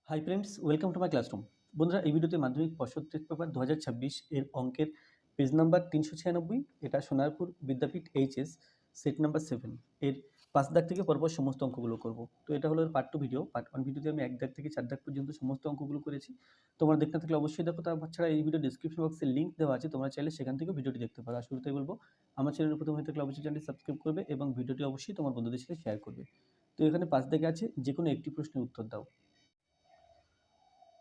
Hi friends, welcome to my classroom. বন্ধুরা, এই ভিডিওতে মাধ্যমিক পর্ষদ টেস্ট পেপার 2026 এর অঙ্কের পেজ নাম্বার 396, এটা সোনারপুর বিদ্যাপীঠ এইচএস সেট নাম্বার 7 এর 5 দাগ থেকে পরপর সমস্ত অঙ্কগুলো করব। তো এটা হলো পার্ট 2 ভিডিও। পার্ট 1 ভিডিওতে আমি 1 দাগ থেকে 4 দাগ পর্যন্ত সমস্ত অঙ্কগুলো করেছি। তোমরা দেখতে না থাকলে অবশ্যই দেখো। তাছাড়া এই ভিডিও ডিসক্রিপশন বক্সে লিঙ্ক দেওয়া আছে, তোমরা চাইলে সেখান থেকেও ভিডিওটি দেখতে পারো। আর শুরুতেই বলবো, আমার চ্যানেলে প্রথম হয়ে থাকলে অবশ্যই চ্যানেলটি সাবস্ক্রাইব করবে এবং ভিডিওটি অবশ্যই তোমার বন্ধুদের সাথে শেয়ার করবে। তো এখানে 5 দাগে আছে, যে কোনো একটি প্রশ্নের উত্তর দাও।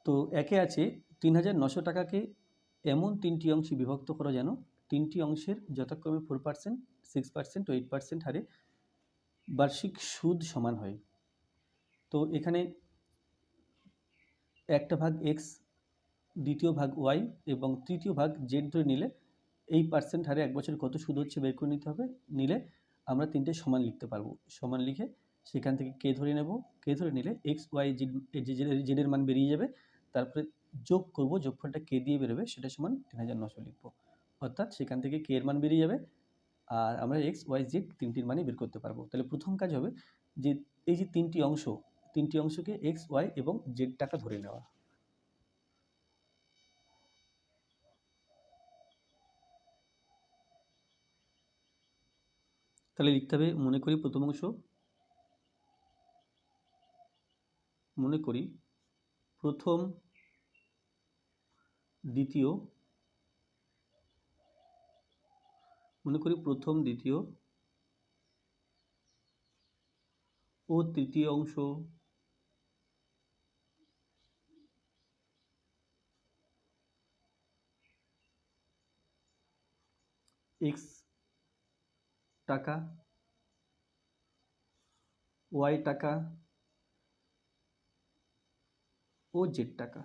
তো একে আছে ৩,৯০০ টাকাকে এমন ৩টি অংশে বিভক্ত করা যেন 3টি অংশের যথাক্রমে 4%, 6% ও 8% হারে বার্ষিক সুদ সমান হয়। তো এখানে একটা ভাগ এক্স, দ্বিতীয় ভাগ ওয়াই এবং তৃতীয় ভাগ জেড ধরে নিলে এই পার্সেন্ট হারে এক বছরে কত সুদ হচ্ছে বের করে নিতে হবে। নিলে আমরা তিনটে সমান লিখতে পারবো। সমান লিখে সেখান থেকে কে ধরে নেব। কে ধরে নিলে এক্স ওয়াই জেডের মান বেরিয়ে যাবে। তারপরে যোগ করব, যোগফলটা কে দিয়ে বেরোবে সেটা সমান ৩,৯০০ লিখবো। অর্থাৎ সেখান থেকে কে এর মান বেরিয়ে যাবে আর আমরা এক্স ওয়াই জেড তিনটির মানই বের করতে পারবো। তাহলে প্রথম কাজ হবে যে এই যে তিনটি অংশকে এক্স ওয়াই এবং জেড টাকা ধরে নেওয়া। তাহলে লিখতে হবে, মনে করি প্রথম অংশ, মনে করি প্রথম, দ্বিতীয়, ও তৃতীয় অংশ এক্স টাকা, ওয়াই টাকা ও জেড টাকা।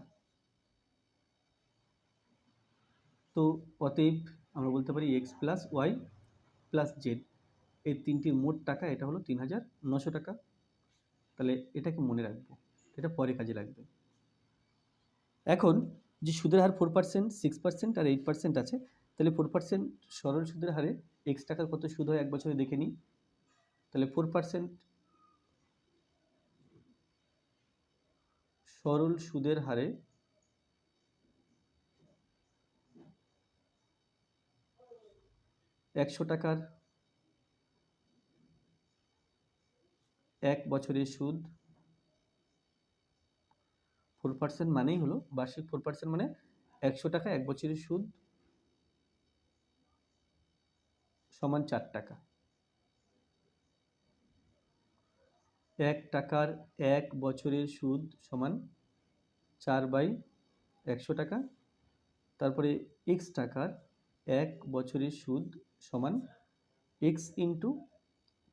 তো অতএব আমরা বলতে পারি x plus y plus z এই তিনটির মোট টাকা এটা হলো ৩,৯০০ টাকা। তাহলে এটাকে মনে রাখবো, এটা পরে কাজে লাগবে। এখন যে সুদের হার 4%, 6% আর 8% আছে, তাহলে 4% সরল সুদের হারে এক্স টাকার কত সুদ হয় এক বছরে দেখে নিই। তাহলে 4% সরল সুদের হারে একশো টাকার এক বছরের সুদ। 4% মানেই হলো বার্ষিক 4% মানে 100 টাকা এক বছরের সুদ সমান 4 টাকা। 1 টাকার এক বছরের সুদ সমান 4/100 টাকা। তারপরে এক্স টাকার এক বছরের সুদ সমান এক্স ইন্টু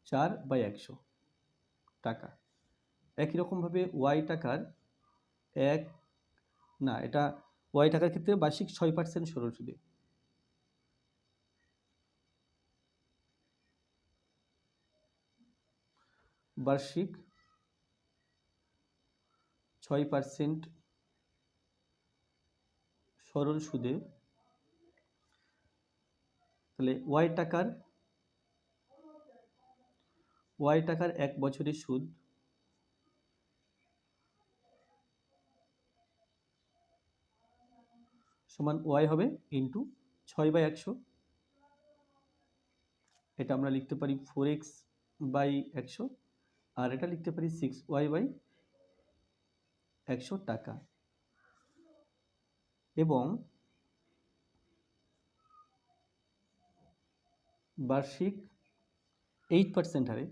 4/100 টাকা। একই রকমভাবে ওয়াই টাকার ওয়াই টাকার ক্ষেত্রে বার্ষিক 6% সরল সুদে। বার্ষিক 6% সরল সুদে। তাহলে ওয়াই টাকার এক বছরের সুদ সমান ওয়াই হবে ইন্টু 6/100। এটা আমরা লিখতে পারি 4x/100 আর এটা লিখতে পারি 6y/100 টাকা। এবং বার্ষিক 8% হারে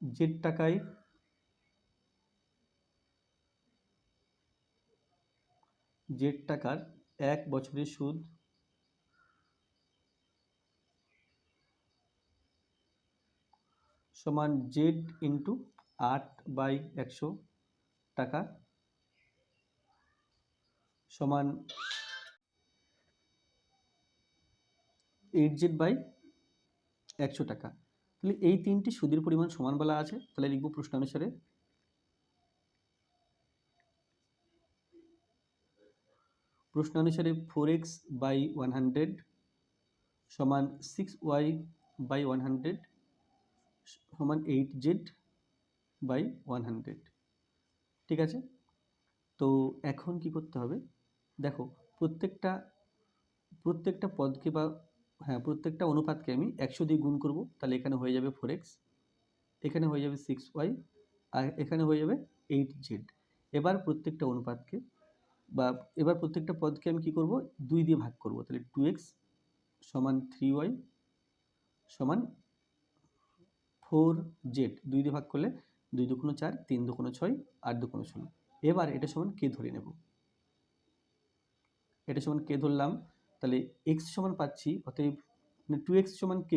জেড টাকার এক বছরের সুদ সমান জেড ইন্টু 8/100 টাকা সমান 8z/100 টাকা। তাহলে এই তিনটি সুদের পরিমাণ সমান বলা আছে। তাহলে লিখব প্রশ্নানুসারে, প্রশ্নানুসারে 4x/100 সমান 6y/100 সমান 8z/100। ঠিক আছে, তো এখন কি করতে হবে দেখো, প্রত্যেকটা পদকে বা প্রত্যেকটা অনুপাতকে আমি 100 দিয়ে গুণ করব, তাহলে এখানে হয়ে যাবে 4x, এখানে হয়ে যাবে 6y, আর এখানে হয়ে যাবে 8z। এবার প্রত্যেকটা অনুপাতকে এবার প্রত্যেকটা পদকে আমি কি করব, 2 দিয়ে ভাগ করব, তাহলে 2x সমান 3y সমান 4z। 2 দিয়ে ভাগ করলে 2 দুগুণ 4, 3 দুগুণ 6, 8 দুগুণ 16। এবার এটা সমান কে ধরে নেব, এটা সমান কে ধরলাম, তাহলে x সমান পাচ্ছি, অতএব 2x সমান k,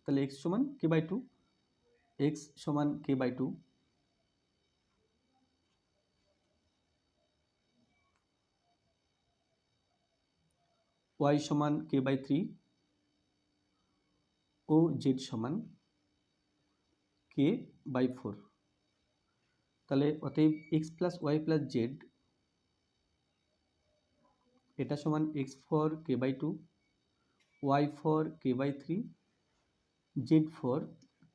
তাহলে x সমান k/2, x সমান k/2, y সমান k/3 ও z সমান k/4। তাহলে অতএব x plus y plus z, এটা সমান x for k/2, y for k/3, z for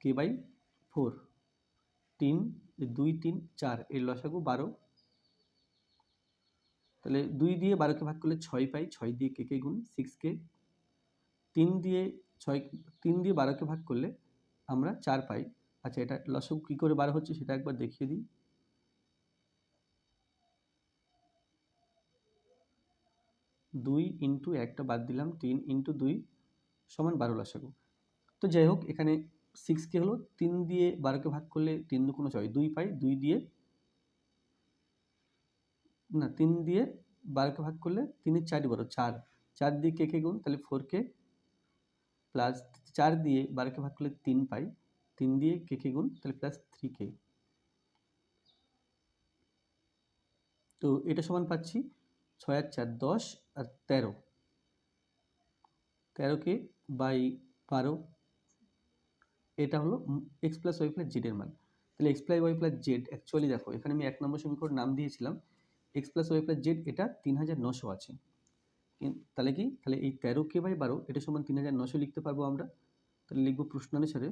k/4। 3 2 3 4, এর লসাগু 12। তাহলে 2 দিয়ে 12কে ভাগ করলে 6 পাই, 6 দিয়ে কে কে গুণ 6k। 3 দিয়ে 12কে ভাগ করলে আমরা 4 পাই। আচ্ছা, এটা লসাগু কী করে 12 হচ্ছে সেটা একবার দেখিয়ে দিই। 2 ইন্টু একটা বাদ দিলাম, 3 ইন্টু 2 সমান 12 লসাগু। তো যাই হোক, এখানে 6k হলো, 3 দিয়ে 12কে ভাগ করলে 3 দুগুণ 6, 2 পাই, 3 দিয়ে 12কে ভাগ করলে 3 এর 4 12, 4 দিয়ে কে কে গুণ, তাহলে 4k প্লাস 4 দিয়ে 12কে ভাগ করলে 3 পাই, 3 দিয়ে কে কে গুণ, তাহলে প্লাস 3k। তো এটা সমান পাচ্ছি 6 আর 4 10 আর 13, 13k বাই 12। এটা হলো এক্স প্লাস ওয়াই প্লাস জেডের মান। তাহলে x plus y plus z, actually দেখো এখানে আমি 1 নম্বর সমীকরণ নাম দিয়েছিলাম x plus y plus z, এটা 3900 আছে। তাহলে কি, তাহলে এই 13k/12 এটা সমান 3900 লিখতে পারবো আমরা। তাহলে লিখবো প্রশ্নানুসারে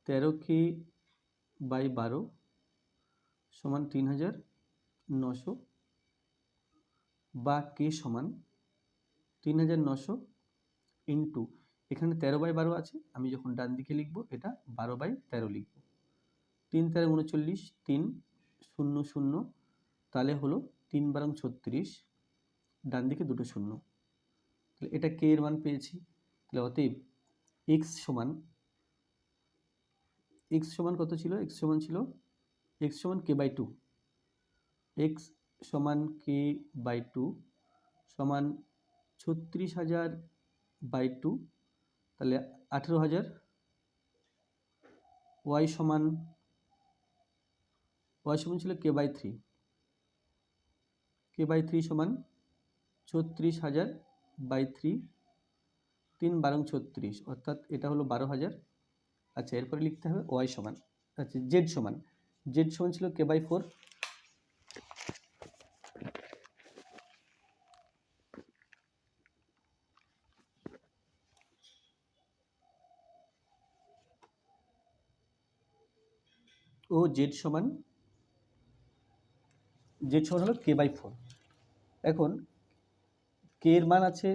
13k/12 সমান 3900, বা কে সমান 3900 ইন্টু, এখানে 13/12 আছে, আমি যখন ডান দিকে লিখবো এটা 12/13 লিখবো। 3 13 39, 3 0 0, তাহলে হলো 3 12 36, ডান দিকে দুটো শূন্য। তাহলে এটা কে এর মান পেয়েছি। তাহলে অতএব x সমান কত ছিল, x সমান ছিল k/2, x সমান k/2 সমান 36,000/2, তাহলে 18,000। y সমান ছিল k/3 সমান 36,000/3, 3 12 36, অর্থাৎ এটা হলো 12,000। আচ্ছা, এরপরে লিখতে হবে y সমান, আচ্ছা z সমান ছিল k/4, ও z সমান হলো k/4। এখন k এর মান আছে,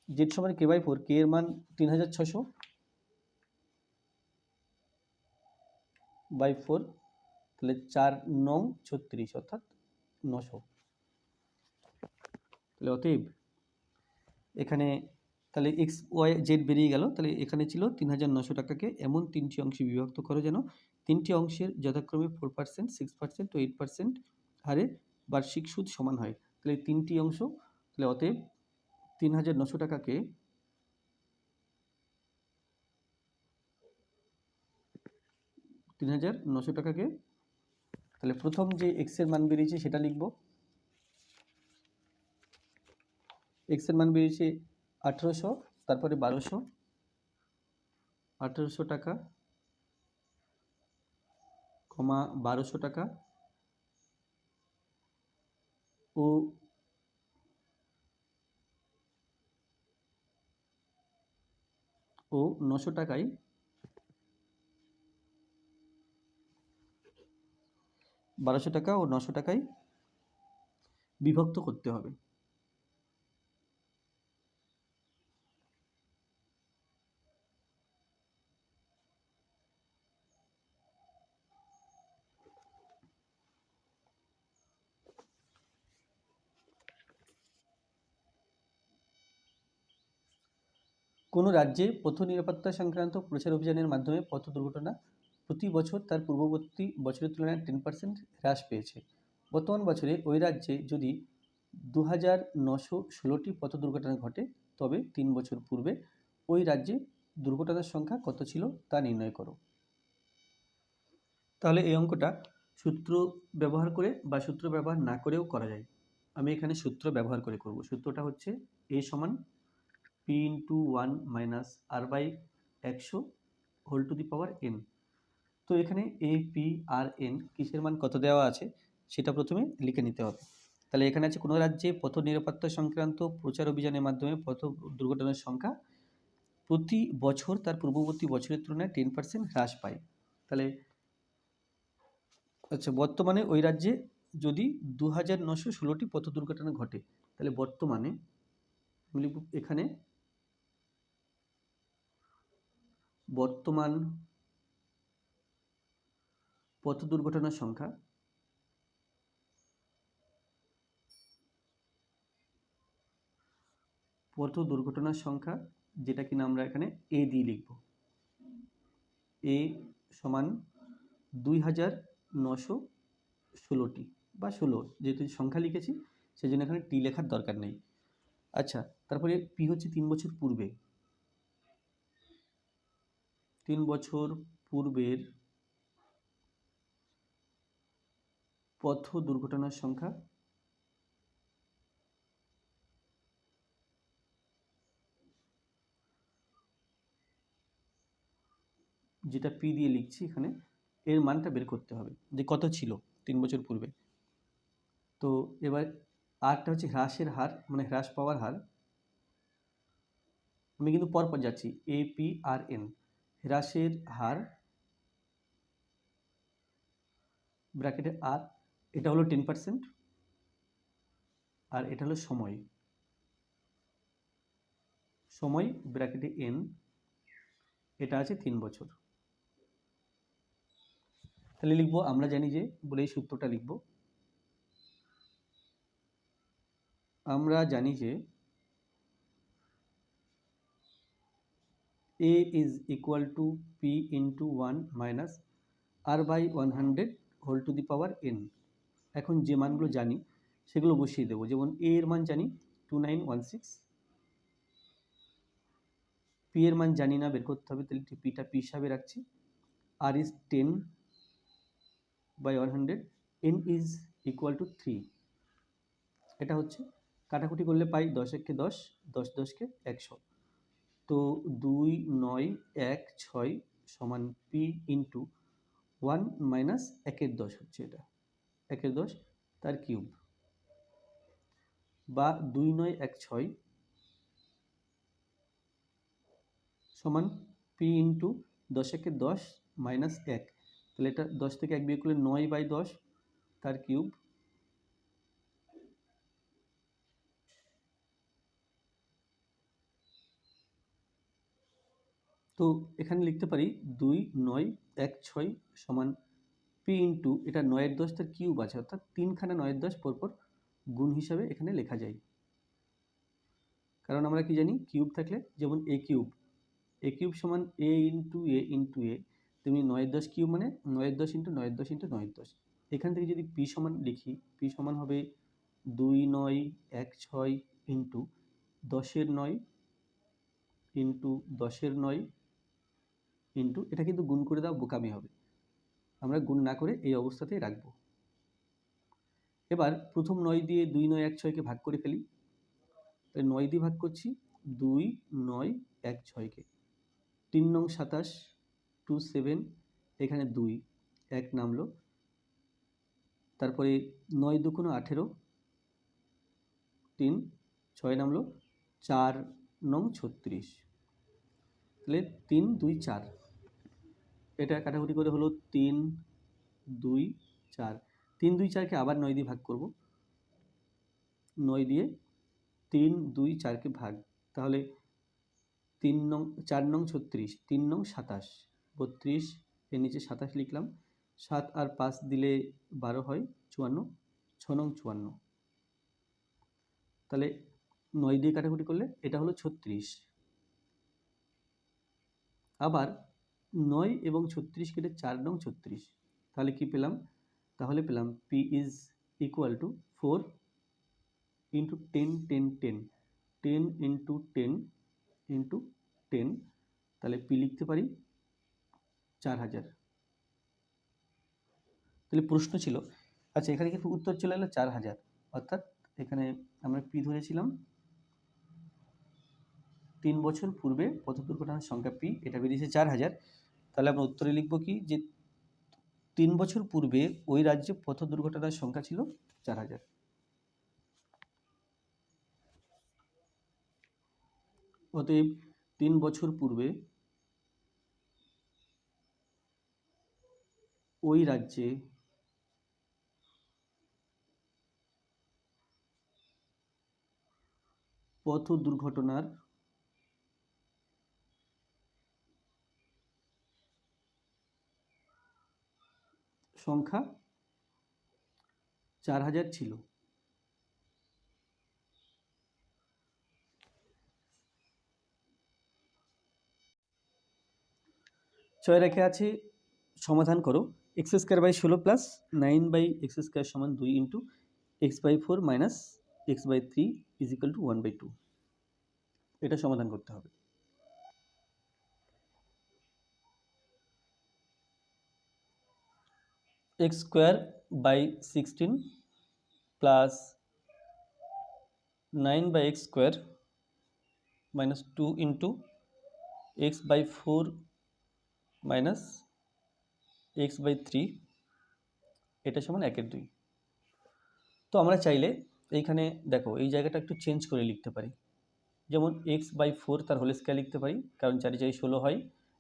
z সমান k/4, k এর মান 3600/4, তাহলে 4 9 36, অর্থাৎ 900। তাহলে অতএব এখানে তাহলে এক্স ওয়াই জেড বেরিয়ে গেল। তাহলে এখানে ছিল 3900 টাকাকে এমন 3টি অংশে বিভক্ত করো যেন 3টি অংশের যথাক্রমে 4%, 6% ও 8% হারে বার্ষিক সুদ সমান হয়। তাহলে 3টি অংশ, তাহলে অতএব 3900 টাকাকে 3900 টাকাকে, তাহলে প্রথম যে এক্স এর মান বেরিয়েছে সেটা লিখব। এক্স এর মান বেরিয়েছে 1800, তারপরে 1200, 1800 টাকা, 1200 টাকা, ও 900 টাকায় 1200 টাকা ও 900 টাকায় বিভক্ত করতে হবে। কোনো রাজ্যে পথ নিরাপত্তা সংক্রান্ত প্রচার অভিযানের মাধ্যমে পথ দুর্ঘটনা প্রতি বছর তার পূর্ববর্তী বছরের তুলনায় 10% হ্রাস পেয়েছে। বর্তমান বছরে ওই রাজ্যে যদি 2916টি পথ দুর্ঘটনা ঘটে, তবে 3 বছর পূর্বে ওই রাজ্যে দুর্ঘটনার সংখ্যা কত ছিল তা নির্ণয় করো। তাহলে এই অঙ্কটা সূত্র ব্যবহার করে বা সূত্র ব্যবহার না করেও করা যায়। আমি এখানে সূত্র ব্যবহার করে করব। সূত্রটা হচ্ছে a সমান p into 1 minus r by 100 whole to the power n। তো এখানে a p r n কিসের মান কত দেওয়া আছে সেটা প্রথমে লিখে নিতে হবে। তাহলে এখানে আছে কোনো রাজ্যে পথ নিরাপত্তা সংক্রান্ত প্রচার অভিযানের মাধ্যমে পথ দুর্ঘটনার সংখ্যা প্রতি বছর তার পূর্ববর্তী বছরের তুলনায় 10% হ্রাস পায়। তাহলে আচ্ছা, বর্তমানে ওই রাজ্যে যদি 2916টি পথ দুর্ঘটনা ঘটে, তাহলে বর্তমানে এখানে বর্তমান পথ দুর্ঘটনার সংখ্যা যেটা কিনা আমরা এখানে এ দিয়ে লিখব। এ সমান 2916টি বা 16, যেহেতু সংখ্যা লিখেছি সেই জন্য এখানে টি লেখার দরকার নেই। আচ্ছা, তারপরে পি হচ্ছে 3 বছর পূর্বে, 3 বছর পূর্বের পথ দুর্ঘটনার সংখ্যা যেটা পি দিয়ে লিখছি এখানে, এর মানটা বের করতে হবে যে কত ছিল 3 বছর পূর্বে। তো এবার আরটা হচ্ছে হ্রাসের হার, মানে হ্রাস পাওয়ার হার। আমি কিন্তু পরপর যাচ্ছি, এ পি আর এন, হ্রাসের হার ব্র্যাকেটে আর, এটা হলো 10%, আর এটা হলো সময় ব্র্যাকেটে এন, এটা আছে 3 বছর। তাহলে লিখবো, আমরা জানি যে বলে এই সূত্রটা লিখব, আমরা জানি যে a is equal to p into 1 minus r by 100 whole to the power n। এখন যে মানগুলো জানি সেগুলো বসিয়ে দেবো। যেমন a এর মান জানি 2916, p এর মান জানি না, বের করতে হবে, তাহলে পিটা p হিসাবে রাখছি। r is 10 by 100, n is equal to 3। এটা হচ্ছে কাটাকুটি করলে পাই 10 একে 10, 10 10 কে 100। তো 2916 সমান পি ইন্টু 1 মাইনাস 1 এর 10 হচ্ছে, এটা 1 এর 10 তার কিউব, বা 2916 সমান পি ইন্টু 10 একে 10 মাইনাস 1। তাহলে এটা 10 থেকে 1 বিয়োগ করলে 9 বাই 10 তার কিউব, তো এখানে লিখতে পারি 2916 সমান পি ইন্টু, এটা 9 এর 10 তার কিউব আছে, অর্থাৎ 3খানা 9 এর 10 পরপর গুণ হিসাবে এখানে লেখা যায়। কারণ আমরা কি জানি, কিউব থাকলে, যেমন এ কিউব সমান এ ইন্টু এ, তেমনি 9 এর 10 কিউব মানে 9 এর 10 ইন্টু 9 এর 10 ইন্টু 9 এর 10। এখান থেকে যদি পি সমান লিখি, পি সমান হবে 2916 ইন্টু 10 এর 9 ইন্টু 10 এর 9 ইন্টু, এটা কিন্তু গুণ করে দাও বোকামি হবে, আমরা গুণ না করে এই অবস্থাতেই রাখবো। এবার প্রথম 9 দিয়ে 2916কে ভাগ করে ফেলি, তাই 9 দিয়ে ভাগ করছি 2916কে, 3 নং 27, 2 7, এখানে 2 1 নামলো, তারপরে 9 দুগুণ 18, 3, 6 নামলো 4 নং 36, তাহলে 3, 2, 4, এটা কাটাকুটি করে হলো 3, 2, 4, 3, 2, 4কে আবার 9 দিয়ে ভাগ করব, 9 দিয়ে 3, 2, 4কে ভাগ, তাহলে 3 নং 4 নং 36, 3 নং 27, 32, এর নিচে 27 লিখলাম, 7 আর 5 দিলে 12 হয় 54, 6 নং 54, তাহলে 9 দিয়ে কাটাকুটি করলে এটা হলো 36, আবার 9 এবং 36 কেটে 4 নং 36, তাহলে কি পেলাম, তাহলে পেলাম P is equal two 4 into 10, 10, 10, 10 into 10 into 10, তাহলে P লিখতে পারি 4000। তাহলে প্রশ্ন ছিল, আচ্ছা এখানে কিন্তু উত্তর চলে এলো 4000, অর্থাৎ এখানে আমরা P ধরেছিলাম 3 বছর পূর্বে পথ দুর্ঘটনার সংখ্যা P, এটা বেরিয়েছে 4000, তাহলে আমরা উত্তরে লিখব কি, যে 3 বছর পূর্বে ওই রাজ্যে পথ দুর্ঘটনার সংখ্যা ছিল 4000। অতএব 3 বছর পূর্বে ওই রাজ্যে পথ দুর্ঘটনার সংখ্যা 4000 ছিল। ছয় রেখে আছে, সমাধান করো, x square by 16 plus 9 by x square সমান 2 into x by 4 minus x by 3 is equal to 1/2, এটা সমাধান করতে হবে। X square by 16 plus 9 by x square minus 2 into x by 4 minus x by 3, এটা সমান 1/2। তো আমরা চাইলে এইখানে দেখো এই জায়গাটা একটু চেঞ্জ করে লিখতে পারি, যেমন এক্স বাই 4 তার হোল স্কোয়ার লিখতে পারি, কারণ 4 4 16 হয়,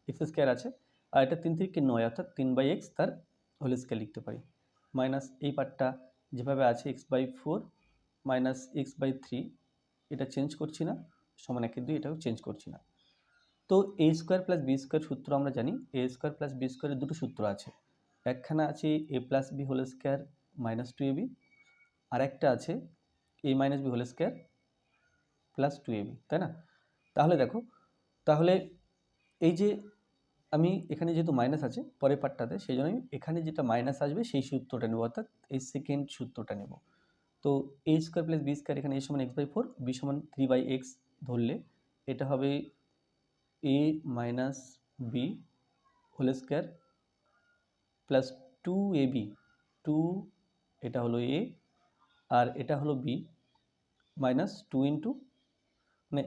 এক্স স্কোয়ার আছে, আর এটা 3 থেকে 9, অর্থাৎ 3 বাই এক্স তার হোল স্কোয়ার লিখতে পারি, মাইনাস এই পার্টটা যেভাবে আছে x by 4 minus x by 3, এটা চেঞ্জ করছি না, সমান 1/2, এটাও চেঞ্জ করছি না। তো এ স্কোয়ার প্লাস বি স্কোয়ার সূত্র আমরা জানি, এ স্কোয়ার প্লাস বি স্কোয়ারের দুটো সূত্র আছে, একখানা আছে a plus b whole square minus 2ab, আর একটা আছে a minus b whole square plus 2ab, তাই না? তাহলে দেখো, তাহলে এই যে আমি এখানে যেহেতু মাইনাস আছে পরের পার্টটাতে, সেই জন্য আমি এখানে যেটা মাইনাস আসবে সেই সূত্রটা নেব, অর্থাৎ এই সেকেন্ড সূত্রটা নেব। তো এ স্কোয়ার প্লাস বি স্কোয়ার, এখানে এ সমান এক্স বাই 4, বি সমান 3 বাই এক্স ধরলে এটা হবে a minus b whole square plus 2ab, 2 এটা হলো এ আর এটা হলো বি, মাইনাস 2 ইন্টু, মানে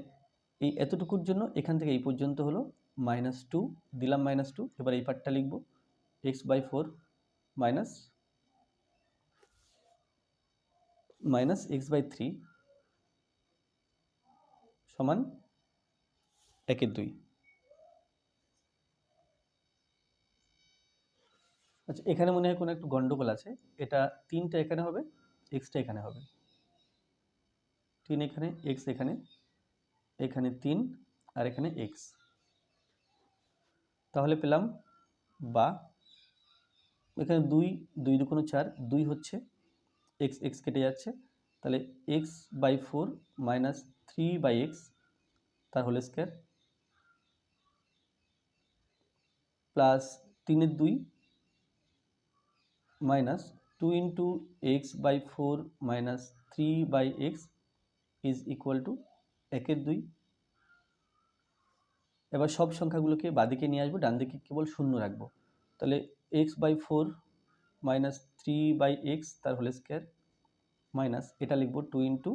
এই এতটুকুর জন্য এখান থেকে এই পর্যন্ত হলো -2 দিলাম, -2, এবার এই পার্টটা লিখব x by 4 minus x by 3 সমান 1/2। আচ্ছা এখানে মনে হয় কোনো একটু গন্ডগোল আছে, এটা 3টা এখানে হবে, এক্সটা এখানে হবে, 3 এখানে, এক্স এখানে, এখানে 3 আর এখানে এক্স, তাহলে পেলাম, বা এখানে 2, 2 দুগুণ 4, 2 হচ্ছে, এক্স এক্স কেটে যাচ্ছে, তাহলে x by 4 minus 3 by x তার whole square plus 3 2 minus 2 into x by 4 minus 3 by x is equal to 1/2। এবার সব সংখ্যাগুলোকে বাদিকে নিয়ে আসবো, ডান দিকে কেবল শূন্য রাখবো, তাহলে x by 4 minus 3 by x তার হোল স্কোয়ার মাইনাস এটা লিখবো 2 into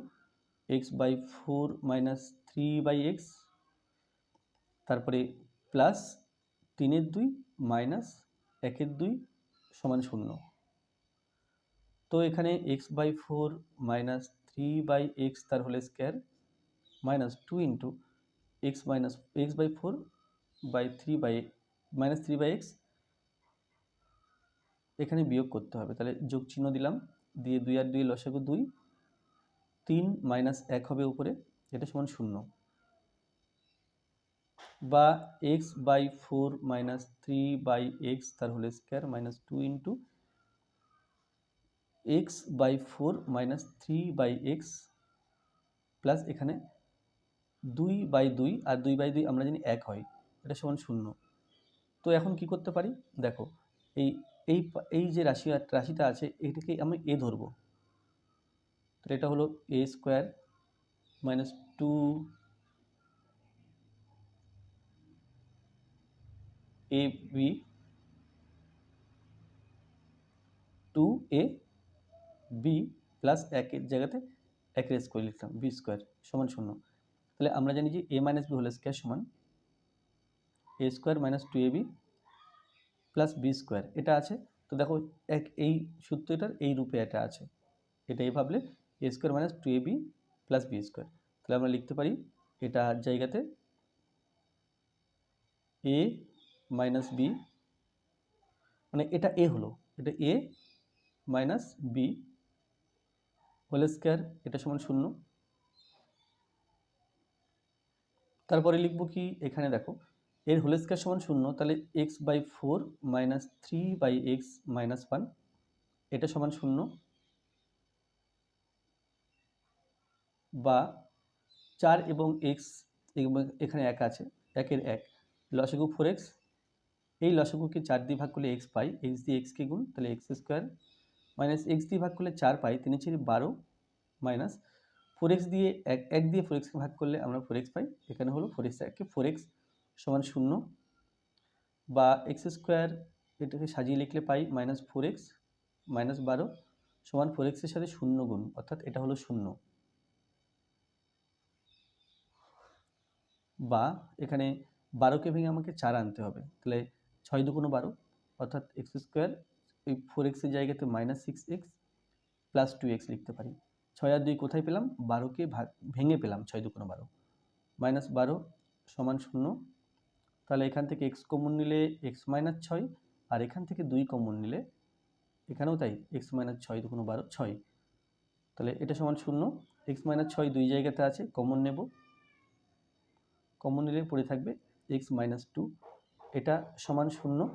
x by 4 minus 3 by x, তারপরে প্লাস 3 2 মাইনাস 1/2 সমান 0। তো এখানে এক্স বাই 4 মাইনাস 3/x তার whole square minus 2 into x minus x/4/3 minus 3/x, এখানে বিয়োগ করতে হবে, তাহলে যোগ চিহ্ন দিলাম, দিয়ে 2 আর 2 লসাগু 2, 3 মাইনাস 1 হবে উপরে, এটা সমান 0, বা x/4 মাইনাস 3/x তার whole square minus 2 into x/4 minus 3/x plus এখানে 2/2, আর 2/2 আমরা জানি 1 হয়, এটা সমান 0। তো এখন কি করতে পারি দেখো, এই এই এই যে রাশিটা আছে এটাকে আমি এ ধরবো, তো এটা হলো a square minus 2ab 2ab plus 1 এর জায়গাতে 1 স্কোয়ার লিখলাম b স্কোয়ার সমান 0। তাহলে আমরা জানি যে a minus b whole square সমান a square minus 2ab plus b square, এটা আছে। তো দেখো এই সূত্রটার এই রূপে এটা আছে, এটা এই ভাবলে a square minus 2ab plus b square, তাহলে আমরা লিখতে পারি এটা জায়গাতে a মাইনাস বি, মানে এটা a হলো, এটা a minus b whole square, এটা সমান 0। তারপরে লিখব কি, এখানে দেখো এর হোল স্কোয়ার সমান 0, তাহলে x/4 মাইনাস 3/x মাইনাস 1, এটা সমান 0, বা 4 এবং x এখানে 1 আছে, 1 এর 1 লসাগু 4x, এই লসাগুকে 4 দিয়ে ভাগ করলে x পাই, x দিয়ে x কে গুণ, তাহলে x স্কোয়ার মাইনাস x দিয়ে ভাগ করলে 4 পাই, 3/12 মাইনাস 4x দিয়ে 1 দিয়ে 4x কে ভাগ করলে আমরা 4x পাই, এখানে হলো 4x 4x সমান 0, বা x স্কোয়ার এটাকে সাজিয়ে লিখলে পাই মাইনাস 4x মাইনাস 12 সমান 4x এর সাথে 0 গুণ, অর্থাৎ এটা হলো 0, বা এখানে 12কে ভেঙে আমাকে 4 আনতে হবে, তাহলে 6 দুগুণ 12, অর্থাৎ x স্কোয়ার এই 4x এর জায়গাতে মাইনাস 6x প্লাস 2x লিখতে পারি। 6 আর 2 কোথায় পেলাম, 12কে ভেঙে পেলাম, 6 দুগুণ 12 মাইনাস 12 সমান 0, তাহলে এখান থেকে x কমন নিলে x মাইনাস 6, আর এখান থেকে 2 কমন নিলে এখানেও তাই x মাইনাস 6 দুগুণ 12 6, তাহলে এটা সমান 0, x মাইনাস 6 দুই জায়গাতে আছে, কমন নেব, কমন নিলে পড়ে থাকবে x মাইনাস 2, এটা সমান 0,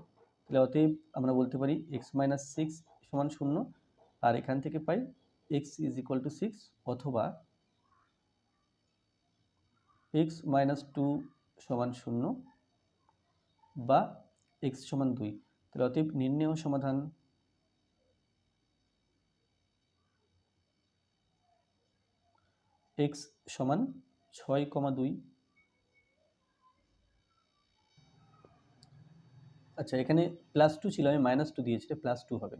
তাহলে অতএব আমরা বলতে পারি x মাইনাস 6 সমান 0, আর এখান থেকে পাই x ইজ ইকুয়াল টু 6, অথবা x মাইনাস 2 সমান 0 বা x সমান 2, তাহলে অতএব নির্ণেয় সমাধান x সমান 6,2। আচ্ছা, এখানে +2 ছিল, আমি -2 দিয়েছি, এটা +2 হবে,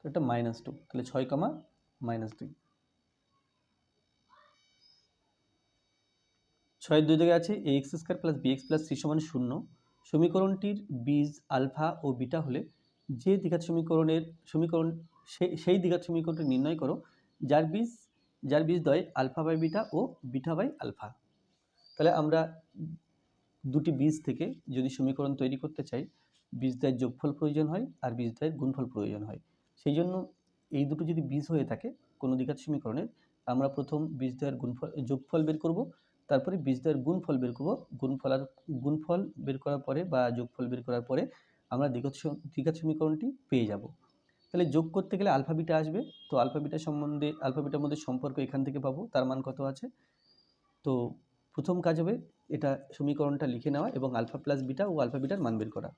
এটা -2, তাহলে 6,-2, 6 এর 2 দিকে আছে ax square plus bx plus c সমান 0। সমীকরণটির বীজ আলফা ও বিটা হলে যে দ্বিঘাত সমীকরণ সেই দ্বিঘাত সমীকরণটি নির্ণয় করো যার বীজদ্বয় আলফা বাই বিটা ও বিটা বাই আলফা। তাহলে আমরা দুটি বীজ থেকে যদি সমীকরণ তৈরি করতে চাই, বীজদ্বয়ের যোগফল প্রয়োজন হয় আর বীজদ্বয়ের গুণফল প্রয়োজন হয়। সেই জন্য এই দুটো যদি বীজ হয়ে থাকে কোনো দ্বিঘাত সমীকরণের, আমরা প্রথম বীজদ্বয়ের যোগফল বের করব, তারপরে বীজদ্বয়ের গুণফল বের করব, গুণফল বের করার পরে বা যোগফল বের করার পরে আমরা দ্বিঘাত সমীকরণটি পেয়ে যাব। তাহলে যোগ করতে গেলে আলফা বিটা আসবে, তো আলফা বিটার মধ্যে সম্পর্ক এখান থেকে পাবো, তার মান কত আছে। তো প্রথম কাজ হবে এটা সমীকরণটা লিখে নেওয়া এবং আলফা প্লাস বিটা ও আলফা বিটার মান বের করা।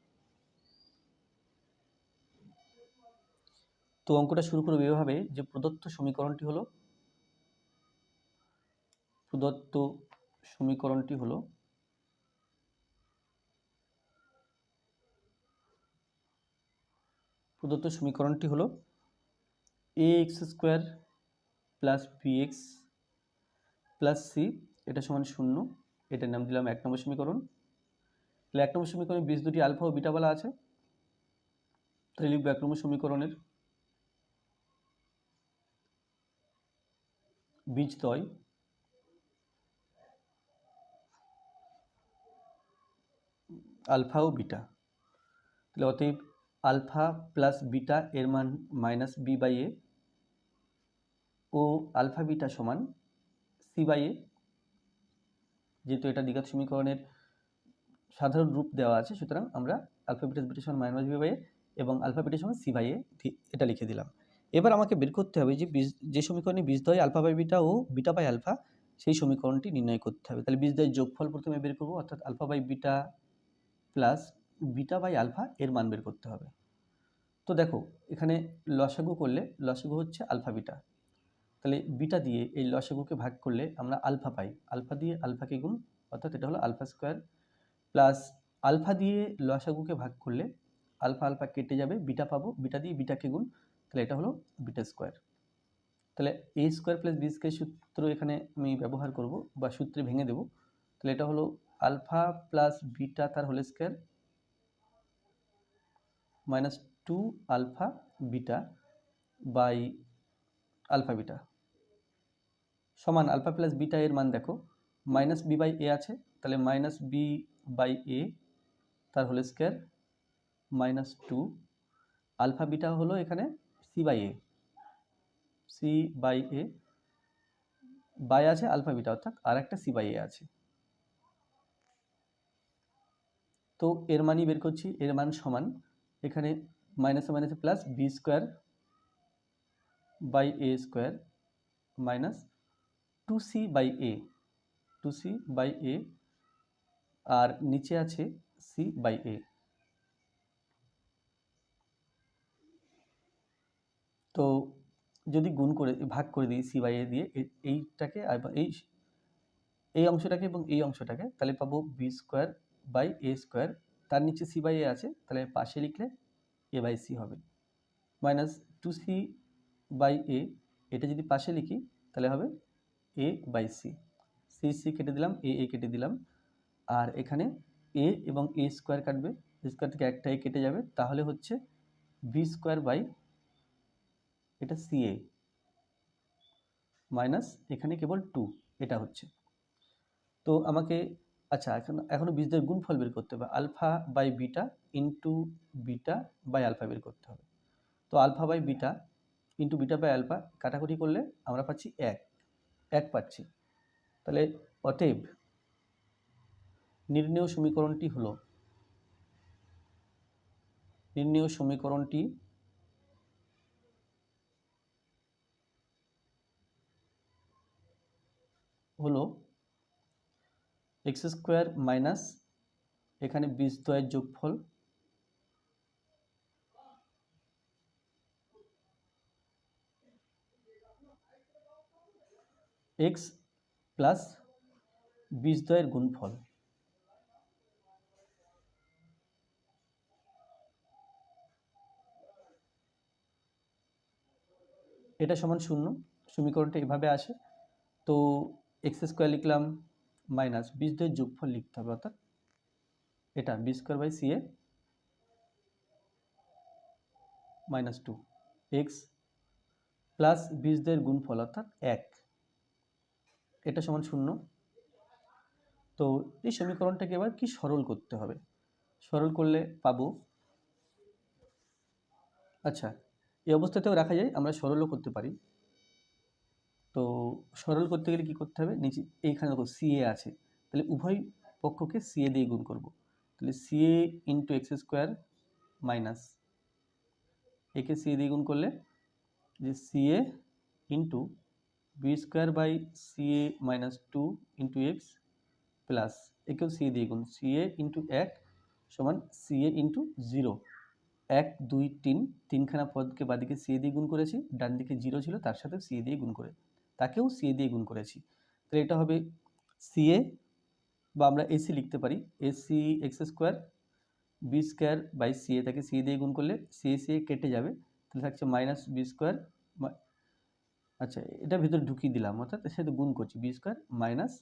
তো অঙ্কটা শুরু করব এভাবে যে প্রদত্ত সমীকরণটি হলো ax square plus bx plus c, এটা সমান 0, এটার নাম দিলাম 1 নম্বর সমীকরণ। তাহলে 1 নম্বর সমীকরণে বীজ দুটি আলফা ও বিটা বলা আছে, তাহলে লিখব 1 নম্বর সমীকরণের বীজদ্বয় আলফা ও বিটা। তাহলে অতএব আলফা প্লাস বিটা এর মান মাইনাস বি বাই এ ও আলফা বিটা সমান সি বাই এ। যেহেতু এটা দ্বিঘাত সমীকরণের সাধারণ রূপ দেওয়া আছে, সুতরাং আমরা আলফা বিটা বিটা সমান মাইনাস বি বাই এ এবং আলফা বিটা সমান সি বাই এ এটা লিখে দিলাম। এবার আমাকে বের করতে হবে যে সমীকরণে বীজদ্বয় আলফা বাই বিটা ও বিটা বাই আলফা, সেই সমীকরণটি নির্ণয় করতে হবে। তাহলে বীজদ্বয়ের যোগফল প্রথমে বের করব, অর্থাৎ alpha by beta plus beta by alpha এর মান বের করতে হবে। তো দেখো এখানে লসাগু করলে লসাগু হচ্ছে আলফা বিটা, তাহলে বিটা দিয়ে এই লসাগুকে ভাগ করলে আমরা আলফা পাই, আলফা দিয়ে আলফাকে গুণ, অর্থাৎ এটা হলো আলফা স্কোয়ার, প্লাস আলফা দিয়ে লসাগুকে ভাগ করলে আলফা আলফা কেটে যাবে, বিটা পাবো, বিটা দিয়ে বিটাকে গুণ, তাহলে এটা হলো বিটা স্কোয়ার। তাহলে এ স্কোয়ার প্লাস বি স্কোয়ার সূত্র এখানে আমি ব্যবহার করব বা সূত্রে ভেঙে দেব। তাহলে এটা হলো আলফা প্লাস বিটা তার whole square minus 2 alpha beta by alpha beta সমান আলফা প্লাস বিটা এর মান দেখো মাইনাস বি বাই এ আছে, তাহলে মাইনাস বি বাই এ তার whole square minus 2 alpha beta হলো এখানে c by a, c by a by আছে আলফা বিটা, অর্থাৎ আর একটা সি বাই এ আছে। তো এর মানই বের করছি, এর মান সমান এখানে মাইনাসে মাইনাসে plus b square by a square minus 2c by a, 2c by a, আর নিচে আছে c বাই এ। তো যদি গুণ করে ভাগ করে দিই c বাই এ দিয়ে এইটাকে এই অংশটাকে এবং এই অংশটাকে, তাহলে পাবো b square by a square, তার নিচে c বাই এ আছে, তাহলে পাশে লিখলে এ বাই সি হবে, মাইনাস 2c বাই এ, এটা যদি পাশে লিখি তাহলে হবে a by c, c c কেটে দিলাম, এ কেটে দিলাম, আর এখানে এ এবং এ স্কোয়ার কাটবে, স্কোয়ার থেকে একটা এ কেটে যাবে, তাহলে হচ্ছে বি স্কোয়ার বাই এটা সি এ মাইনাস এখানে কেবল 2, এটা হচ্ছে। তো আমাকে আচ্ছা এখনো বীজদের গুণফল বের করতে হবে, alpha by beta into beta by alpha বের করতে হবে। তো alpha by beta into beta by alpha কাটাকুটি করলে আমরা পাচ্ছি 1 পাচ্ছি। তাহলে অতএব নির্ণেয় সমীকরণটি হলো এক্স স্কোয়ার মাইনাস এখানে বীজদ্বয়ের যোগফল এক্স প্লাস বীজদ্বয়ের গুণফল, এটা সমান 0। সমীকরণটা এভাবে আসে। তো এক্স স্কোয়ার লিখলাম মাইনাস বীজদ্বয়ের যোগফল লিখতে হবে, অর্থাৎ এটা b square by c a minus 2 x plus বীজদ্বয়ের গুণফল অর্থাৎ 1, এটা সমান 0। তো এই সমীকরণটাকে এবার কি সরল করতে হবে, সরল করলে পাবো, আচ্ছা এই অবস্থাতেও রাখা যায়, আমরা সরলও করতে পারি। তো সরল করতে গেলে কি করতে হবে, নিচে এইখানে দেখো সি এ আছে, তাহলে উভয় পক্ষকে সি এ দিয়ে গুণ করব, তাহলে c a into x square minus একে সি এ দিয়ে গুণ করলে যে c a into b square by c a minus 2 into x plus একেও সি এ দিয়ে গুণ, সি এ ইন্টু 1 সমান সি এ ইন্টু 0, 1 2 3 তিনখানা পদকে বাদিকে সি এ দিয়ে গুণ করেছি, ডান দিকে 0 ছিল তার সাথে সি এ দিয়ে গুণ করে তাকেও সি এ দিয়ে গুণ করেছি, তাহলে এটা হবে সি এ, বা আমরা এসি লিখতে পারি, a c x square b square by c a, তাকে সি এ দিয়ে গুণ করলে সি এ কেটে যাবে, তাহলে থাকছে মাইনাস বি স্কোয়ার, আচ্ছা এটা ভিতরে ঢুকিয়ে দিলাম, অর্থাৎ এর সাথে গুণ করছি বি স্কোয়ার মাইনাস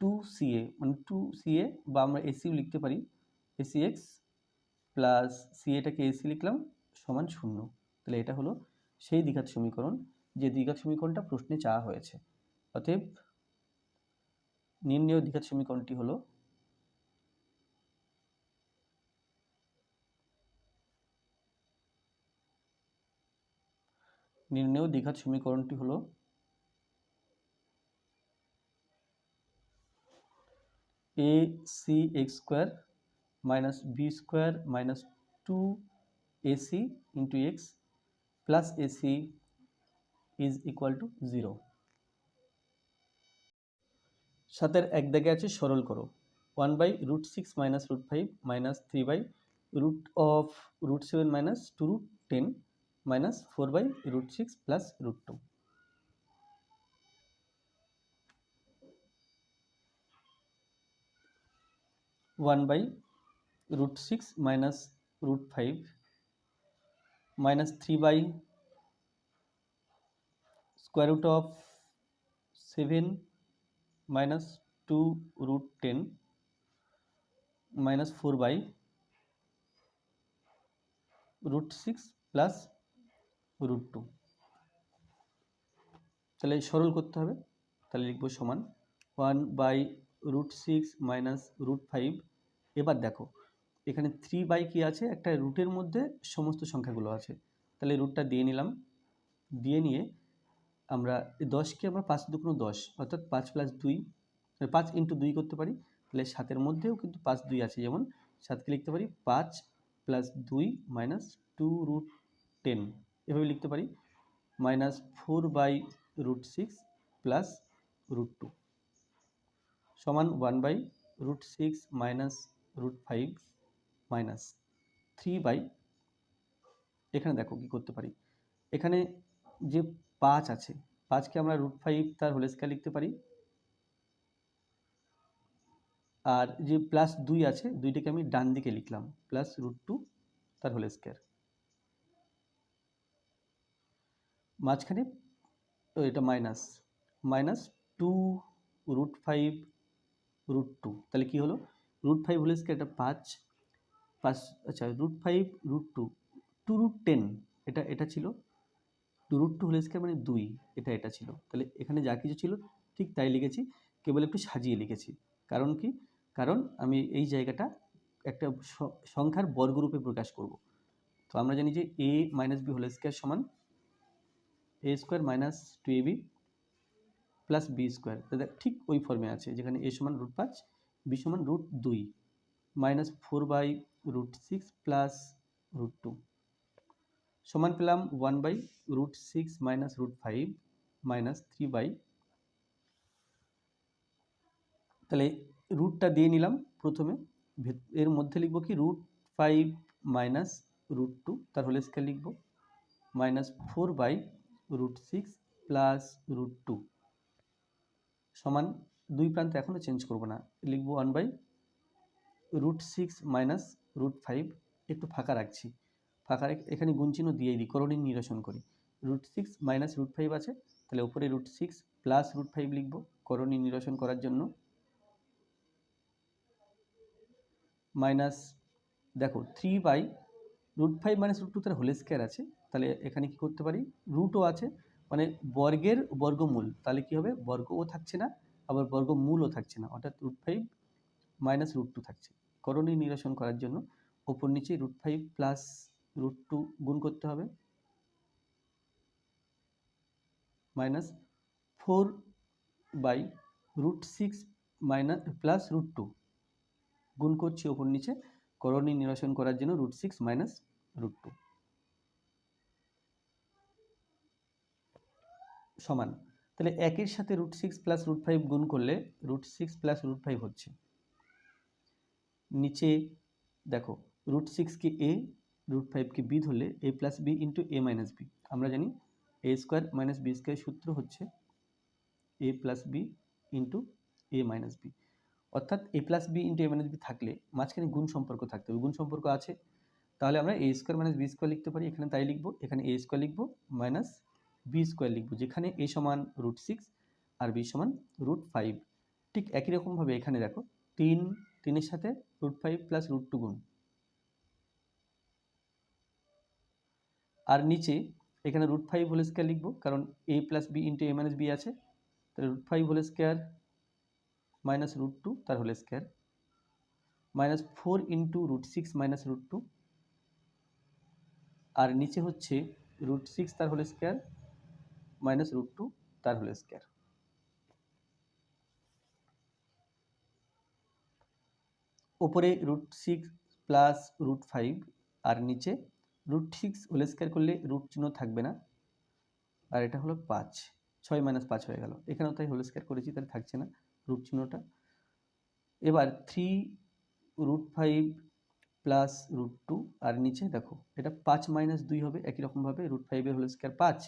2ca মানে 2ca, বা আমরা এসিও লিখতে পারি, এসি এক্স প্লাস সি এটাকে এসি লিখলাম সমান 0। তাহলে এটা হলো সেই দ্বিঘাত সমীকরণ, যে দ্বিঘাত সমীকরণটা প্রশ্নে চাওয়া হয়েছে। অতএব নির্ণেয় দ্বিঘাত সমীকরণটি হলো ac x square minus b square minus 2ac into x plus ac is equal to 0। সাতের এক দাগে আছে সরল করো 1/√6 minus √5 minus 3/√7 minus 2√10 minus 4/√6 plus √2। One by √6 minus √5 minus 3 by square root of 7 minus 2√10 minus 4 by √6 plus √2। তাহলে সরল করতে হবে, তাহলে লিখব সমান 1/√6 minus √5। এবার দেখো এখানে 3 বাই কি আছে, একটা রুটের মধ্যে সমস্ত সংখ্যাগুলো আছে, তাহলে রুটটা দিয়ে নিলাম। দিয়ে নিয়ে আমরা 10কে আমরা 5 দুগুণ 10 অর্থাৎ 5 প্লাস 2 5 ইন্টু 2 করতে পারি, তাহলে 7-এর মধ্যেও কিন্তু 5 2 আছে, যেমন 7কে লিখতে পারি 5 প্লাস 2 মাইনাস 2√10, এভাবে লিখতে পারি মাইনাস 4/√6 প্লাস √2 সমান 1/√6 মাইনাস √5 মাইনাস 3 বাই, এখানে দেখো কি করতে পারি, এখানে যে 5 আছে 5কে আমরা √5 তার হোল স্কয়ার লিখতে পারি, আর যে প্লাস 2 আছে 2টাকে আমি ডান দিকে লিখলাম প্লাস √2 তার হোল স্কয়ার, মাঝখানে এটা মাইনাস 2√5 √2, তাহলে কি হলো √5 হোল স্কয়ার, এটা 5 আচ্ছা √5 √2 2√10, এটা ছিল 2√2 হোল স্কয়ার মানে 2, এটা ছিল, তাহলে এখানে যা কিছু ছিল ঠিক তাই লিখেছি, কেবল একটু সাজিয়ে লিখেছি। কারণ কি, কারণ আমি এই জায়গাটা একটা সংখ্যার বর্গরূপে প্রকাশ করব। তো আমরা জানি যে a minus b whole square সমান a square minus 2ab plus b square, ঠিক ওই ফর্মে আছে যেখানে a সমান √5 b সমান √2 মাইনাস 4/√6 প্লাস √2 সমান পেলাম 1/√6 মাইনাস √5 মাইনাস 3 বাই, তাহলে রুটটা দিয়ে নিলাম প্রথমে, এর মধ্যে লিখব কি √5 মাইনাস √2 তার হোল স্কয়ার লিখব মাইনাস 4/√6 প্লাস √2 সমান, দুই প্রান্ত এখনো চেঞ্জ করব না, লিখব 1/√6 মাইনাস √5, একটু ফাঁকা রাখছি, ফাঁকা এখানে গুণ চিহ্ন দিয়েই দিই, করণীয় নিরসন করি, √6 মাইনাস √5 আছে, তাহলে উপরে √6 প্লাস √5 লিখব করণীয় নিরসন করার জন্য, মাইনাস দেখো 3/√5 মাইনাস √2 তার হোল স্কয়ার আছে, তাহলে এখানে কি করতে পারি রুটও আছে, মানে বর্গের বর্গমূল, তাহলে কি হবে বর্গও থাকছে না আবার বর্গমূলও থাকছে না, অর্থাৎ √5 মাইনাস √2 থাকছে। করণীয় নিরসন করার জন্য উপর নিচে √5 প্লাস √2 গুণ করতে হবে, মাইনাস 4/√6 মাইনাস প্লাস √2 গুণ করছি ওপর নিচে, করণীয় নিরসন করার জন্য √6 মাইনাস √2 সমান, তাহলে একের সাথে √6 প্লাস √5 গুণ করলে √6 প্লাস √5 হচ্ছে, নিচে দেখো √6 কে a √5 কে b ধরলে a plus b into a minus b, আমরা জানি a square minus b square সূত্র হচ্ছে a plus b into a minus b, অর্থাৎ a plus b into a minus b থাকলে মাঝখানে গুণ সম্পর্ক থাকতে হবে, গুণ সম্পর্ক আছে, তাহলে আমরা a square minus b square লিখতে পারি, এখানে তাই লিখবো, এখানে a স্কোয়ার লিখবো মাইনাস b স্কোয়ার লিখবো, যেখানে a সমান √6 আর b সমান √5, ঠিক একই রকমভাবে এখানে দেখো 3-এর সাথে √5 প্লাস √2 গুণ, আর নিচে এখানে √5 হোল স্কয়ার লিখবো, কারণ a plus b into a minus b আছে, তাহলে √5 হোল স্কোয়ার মাইনাস √2 তার whole square minus 4 into √6 minus √2, আর নিচে হচ্ছে √6 তার হোল স্কোয়ার মাইনাস √2 তার হোল স্কোয়ার। ওপরে √6 প্লাস √5 আর নিচে √6 হোল স্কোয়ার করলে রুট চিহ্ন থাকবে না, আর এটা হলো 5, 6 - 5 হয়ে গেল। এখানেও তাই হোল স্কোয়ার করেছি, তাহলে থাকছে না রুট চিহ্নটা। এবার 3 √5 প্লাস √2 আর নিচে দেখো এটা 5 - 2 হবে, একই রকমভাবে √5 এর হোল স্কোয়ার 5,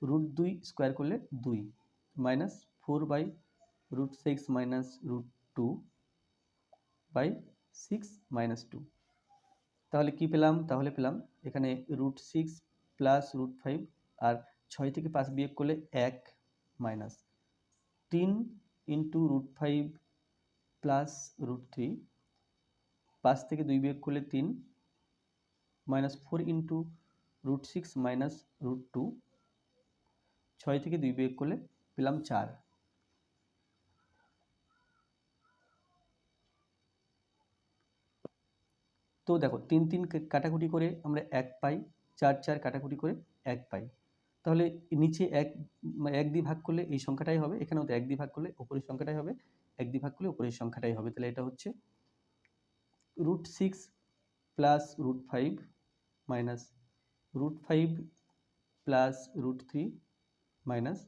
√2 স্কোয়ার করলে 2 মাইনাস 4/√6 মাইনাস √2 বাই 6 মাইনাস 2। তাহলে কি পেলাম? তাহলে পেলাম এখানে √6 প্লাস √5 আর 6 থেকে 5 বিয়োগ করলে 1 মাইনাস 3 ইন্টু √5 প্লাস √3, 5 থেকে 2 বিয়োগ করলে 3 মাইনাস 4 ইন্টু √6 মাইনাস √2, 6 থেকে 2 বিয়োগ করলে পেলাম 4। তো দেখো 3 3 কাটাকুটি করে আমরা 1 পাই, 4 4 কাটাকুটি করে 1 পাই। তাহলে নিচে 1 দিয়ে ভাগ করলে এই সংখ্যাটাই হবে, এখানেও তো 1 দিয়ে ভাগ করলে উপরের সংখ্যাটাই হবে, 1 দিয়ে ভাগ করলে উপরের সংখ্যাটাই হবে। তাহলে এটা হচ্ছে √6 plus √5 minus √5 plus √3 minus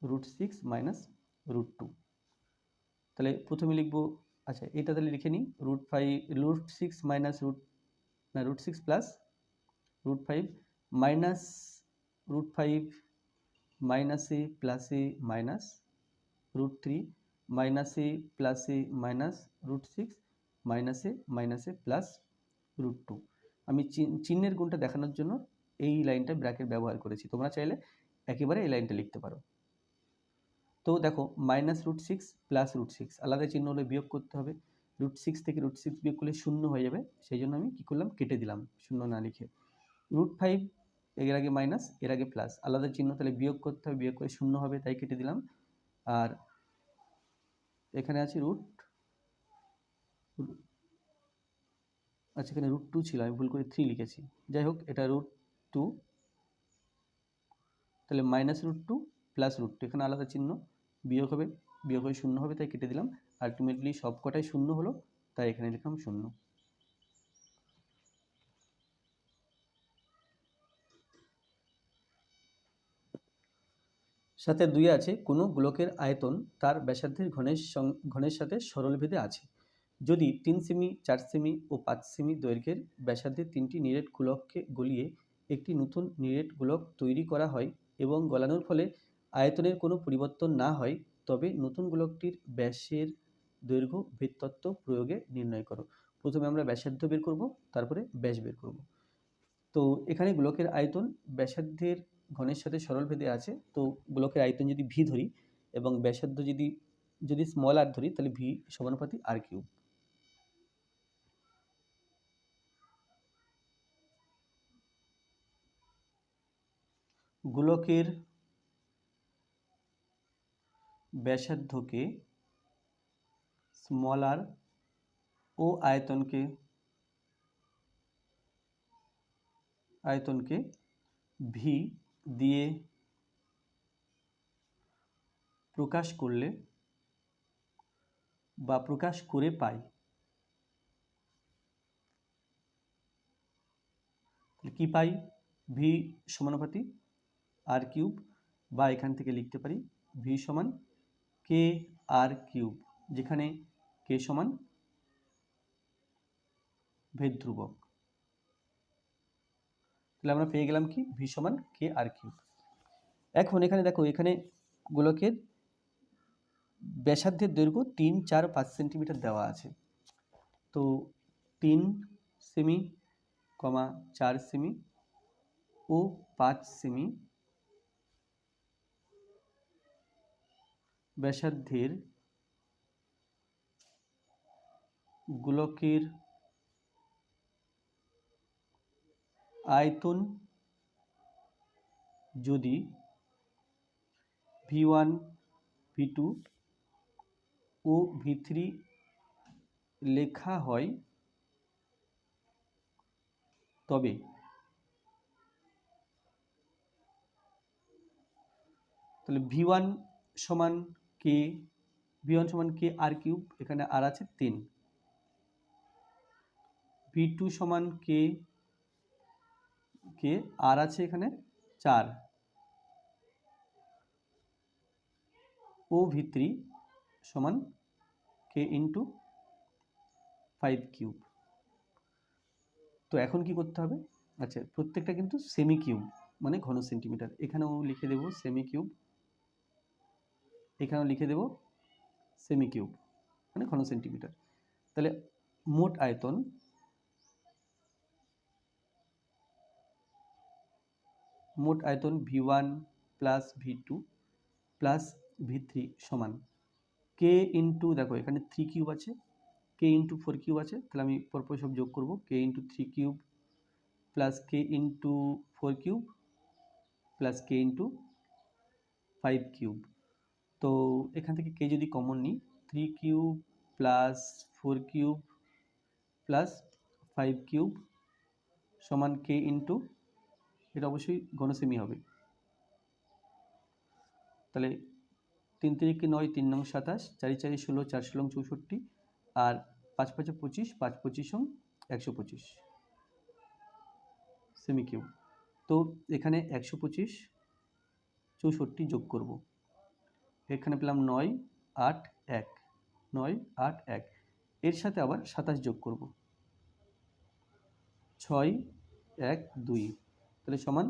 √6 minus √2। তাহলে প্রথমে লিখব, আচ্ছা এটা তাহলে লিখে নিই, √6 মাইনাস √6 প্লাস √5 মাইনাস √5 মাইনাসে প্লাসে মাইনাস √3 মাইনাসে প্লাসে মাইনাস √6 মাইনাসে মাইনাসে প্লাস √2। আমি চিহ্নের গুণটা দেখানোর জন্য এই লাইনটা ব্র্যাকেট ব্যবহার করেছি, তোমরা চাইলে একেবারে এই লাইনটা লিখতে পারো। তো দেখো মাইনাস √6 প্লাস √6 আলাদা চিহ্ন হলে বিয়োগ করতে হবে, √6 থেকে √6 বিয়োগ করলে 0 হয়ে যাবে, সেই জন্য আমি কী করলাম, কেটে দিলাম 0 না লিখে। √5 এর আগে মাইনাস এর আগে প্লাস, আলাদা চিহ্ন, তাহলে বিয়োগ করতে হবে, বিয়োগ করে 0 হবে, তাই কেটে দিলাম। আর এখানে আছে আচ্ছা এখানে √2 ছিল, আমি ভুল করে 3 লিখেছি, যাই হোক এটা √2, তাহলে মাইনাস √2 প্লাস √2, এখানে আলাদা চিহ্ন, বিয়োগ হবে, বিয়োগ হয়ে 0 হবে, তাই কেটে দিলাম। আলটিমেটলি সব কটাই 0 হলো, তাই এখানে লিখলাম 0। সাথে 2 আছে, কোনো গোলকের আয়তন তার ব্যাসার্ধের ঘনের সাথে সরলভেদে আছে। যদি 3 সেমি, 4 সেমি ও 5 সেমি দৈর্ঘ্যের ব্যাসার্ধের 3টি নিরেট গোলককে গলিয়ে একটি নতুন নিরেট গোলক তৈরি করা হয় এবং গলানোর ফলে আয়তনের কোনো পরিবর্তন না হয়, তবে নতুন গোলকটির ব্যাসের দৈর্ঘ্য ভেদতত্ত্ব প্রয়োগে নির্ণয় করো। প্রথমে আমরা ব্যাসার্ধ বের করব, তারপরে ব্যাস বের করব। তো এখানে গোলকের আয়তন ব্যাসার্ধের ঘনের সাথে সরলভেদে আছে, তো গোলকের আয়তন যদি ভি ধরি এবং ব্যাসার্ধ যদি স্মল আর ধরি, তাহলে ভি সমানুপাতি r3। গোলকের ব্যাসার্ধকে স্মল আর ও আয়তনকে ভি দিয়ে প্রকাশ করলে বা প্রকাশ করে পাই, কি পাই, ভি সমানুপাতি r3, বা এখান থেকে লিখতে পারি ভি সমান কে r3, যেখানে কে সমান ভেদ ধ্রুবক। তাহলে আমরা পেয়ে গেলাম কি, ভি সমান কে r3। এখন এখানে দেখো, এখানে গোলকের ব্যাসার্ধের দৈর্ঘ্য 3, 4, 5 সেন্টিমিটার দেওয়া আছে। তো 3 সেমি, 4 সেমি ও 5 সেমি ব্যাসার্ধের গোলকের আয়তন যদি V1 V2 ও V3 লেখা হয়, তবে তাহলে V1 সমান কে, V1 সমান কে আর কিউব, এখানে আর আছে 3, V2 সমান কে, কে আর আছে এখানে 4, ও V3 সমান কে ইন্টু 5 কিউব। তো এখন কি করতে হবে, আচ্ছা প্রত্যেকটা কিন্তু সেমি কিউব মানে ঘন সেন্টিমিটার, এখানেও লিখে দেব সেমি কিউব, এখানেও লিখে দেব সেমি কিউব মানে ঘন সেন্টিমিটার। তাহলে মোট আয়তন V1 plus V2 plus V3 সমান কে ইন্টু, দেখো এখানে 3 কিউব আছে, কে ইন্টু 4 কিউব আছে, তাহলে আমি পরপর সব যোগ করব, কে ইন্টু 3 কিউব প্লাস কে ইন্টু 4 কিউব প্লাস কে ইন্টু 5 কিউব। তো এখান থেকে কে যদি কমন নিই, 3 cube plus 4 cube plus 5 cube সমান কে ইন্টু, এটা অবশ্যই ঘনসেমি হবে, তাহলে 3 3 9, 3 9 27, 4 4 16, 4 16 64, আর 5 5 25, 5 25 125 সেমি কিউব। তো এখানে 125 64 যোগ করব, এখানে পেলাম 9 8 1, 9 8 1, এর সাথে আবার 27 যোগ করব, 6 1 2, তাহলে সমান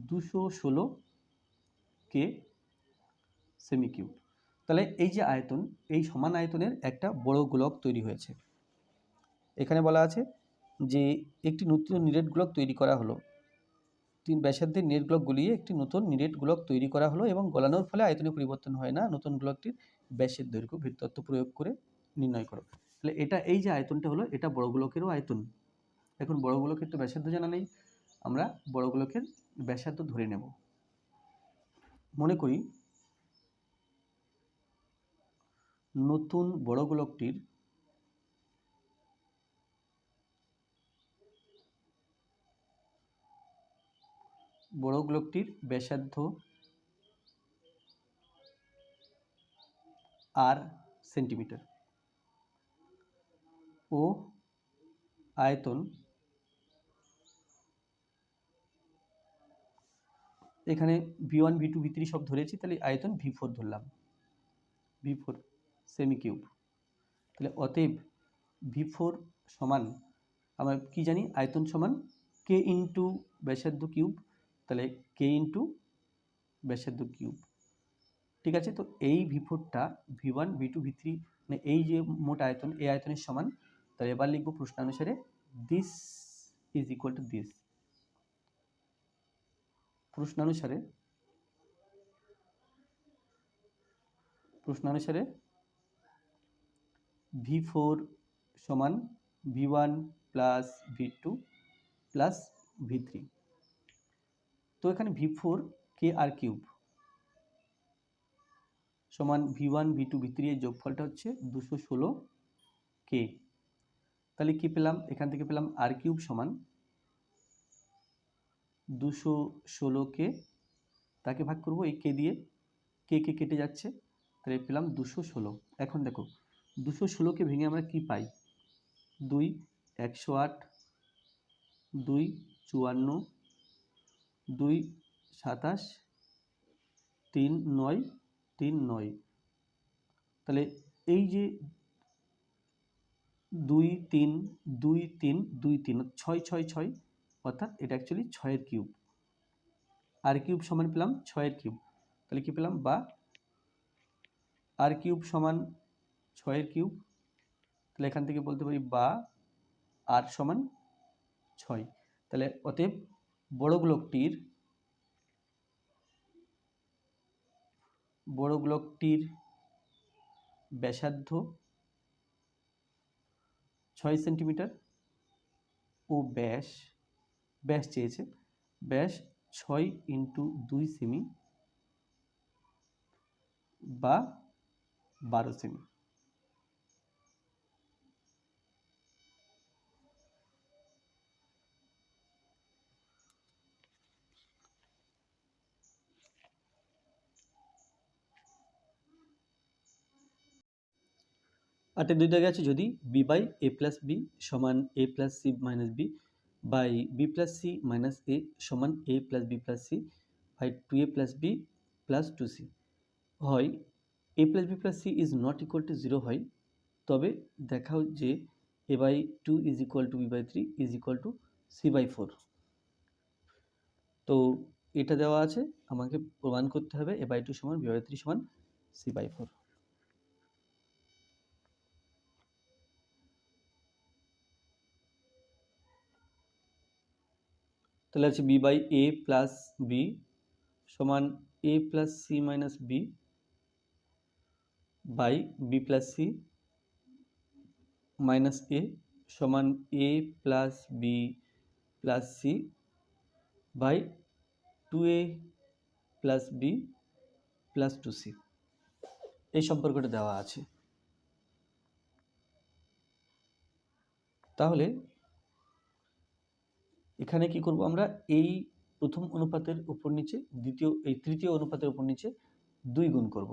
216 কে সেমি কিউব। তাহলে এই যে আয়তন, এই সমান আয়তনের একটা বড় গোলক তৈরি হয়েছে। এখানে বলা আছে যে একটি নতুন নিরেট গোলক তৈরি করা হলো, 3 ব্যাসার্ধের নিরেট গোলক গলিয়ে একটি নতুন নিরেট গোলক তৈরি করা হলো এবং গলানোর ফলে আয়তনে পরিবর্তন হয় না, নতুন গোলকটির ব্যাসের দৈর্ঘ্য ভৃত্তত্ব প্রয়োগ করে নির্ণয় করো। তাহলে এটা, এই যে আয়তনটা হলো, এটা বড় গোলকেরও আয়তন। এখন বড় গোলকের তো ব্যাসার্ধ জানা নেই, আমরা বড় গোলকের ব্যাসার্ধ ধরে নেব। মনে করি নতুন বড় গোলকটির ব্যাসার্ধ আর সেন্টিমিটার ও আয়তন, এখানে V1 V2 V3 সব ধরেছি, তাহলে আয়তন V4 ধরলাম, V4 সেমি কিউব। তাহলে অতএব V4 সমান, আমরা কি জানি, আয়তন সমান কে ইন্টু ব্যাসার্ধ কিউব, তাহলে কে ইন্টু ব্যাসার্ধ কিউব, ঠিক আছে। তো এই V4টা V1 V2 V3 মানে এই যে মোট আয়তন, এই আয়তনের সমান। তাহলে এবার লিখব প্রশ্নানুসারে this is equal to this, প্রশ্নানুসারে V4 সমান V1 plus V2 plus V3। তো এখানে V4 কে আর কিউব সমান V1 V2 V3 এর যোগফলটা হচ্ছে 216 কে। তাহলে কি পেলাম, এখান থেকে পেলাম আর কিউব সমান 216 কে, তাকে ভাগ করব এই কে দিয়ে, কে কে কেটে যাচ্ছে, তাহলে পেলাম 216। এখন দেখো 216কে ভেঙে আমরা কি পাই, 2 108, 2 54, 2 27, 3 9, 3 9, তাহলে এই যে 2 3 2 3 2 3 6 6 6, অর্থাৎ এটা অ্যাকচুয়ালি 6 এর কিউব, আর কিউব সমান পেলাম 6 এর কিউব, তাহলে কি পেলাম, বা আর কিউব সমান 6 এর কিউব, তাহলে এখান থেকে বলতে পারি বা আর সমান 6। তাহলে অতএব বড় গোলকটির ব্যাসার্ধ 6 সেন্টিমিটার ও ব্যাস চেয়েছে, ব্যাস 6 ইন্টু 2 সেমি বা 12 সেমি। আটের 2 দাগে আছে যদি b by a plus b সমান a plus c minus b by b plus c minus a সমান a plus b plus c by 2a plus b plus 2c হয় a plus b plus c is not equal to 0 হয়, তবে দেখাও যে a by 2 is equal to b by 3 is equal to c by 4। তো এটা দেওয়া আছে, আমাকে প্রমাণ করতে হবে এ বাই 2 সমান বি বাই 3 সমান সি বাই 4। তাহলে আছে b by a plus b সমান a plus c minus b by b plus c minus a সমান a plus b plus c by 2a plus b plus 2c। এই সম্পর্কটা দেওয়া আছে। তাহলে এখানে কি করব আমরা, এই প্রথম অনুপাতের উপর নিচে তৃতীয় অনুপাতের উপর নিচে 2 গুণ করব।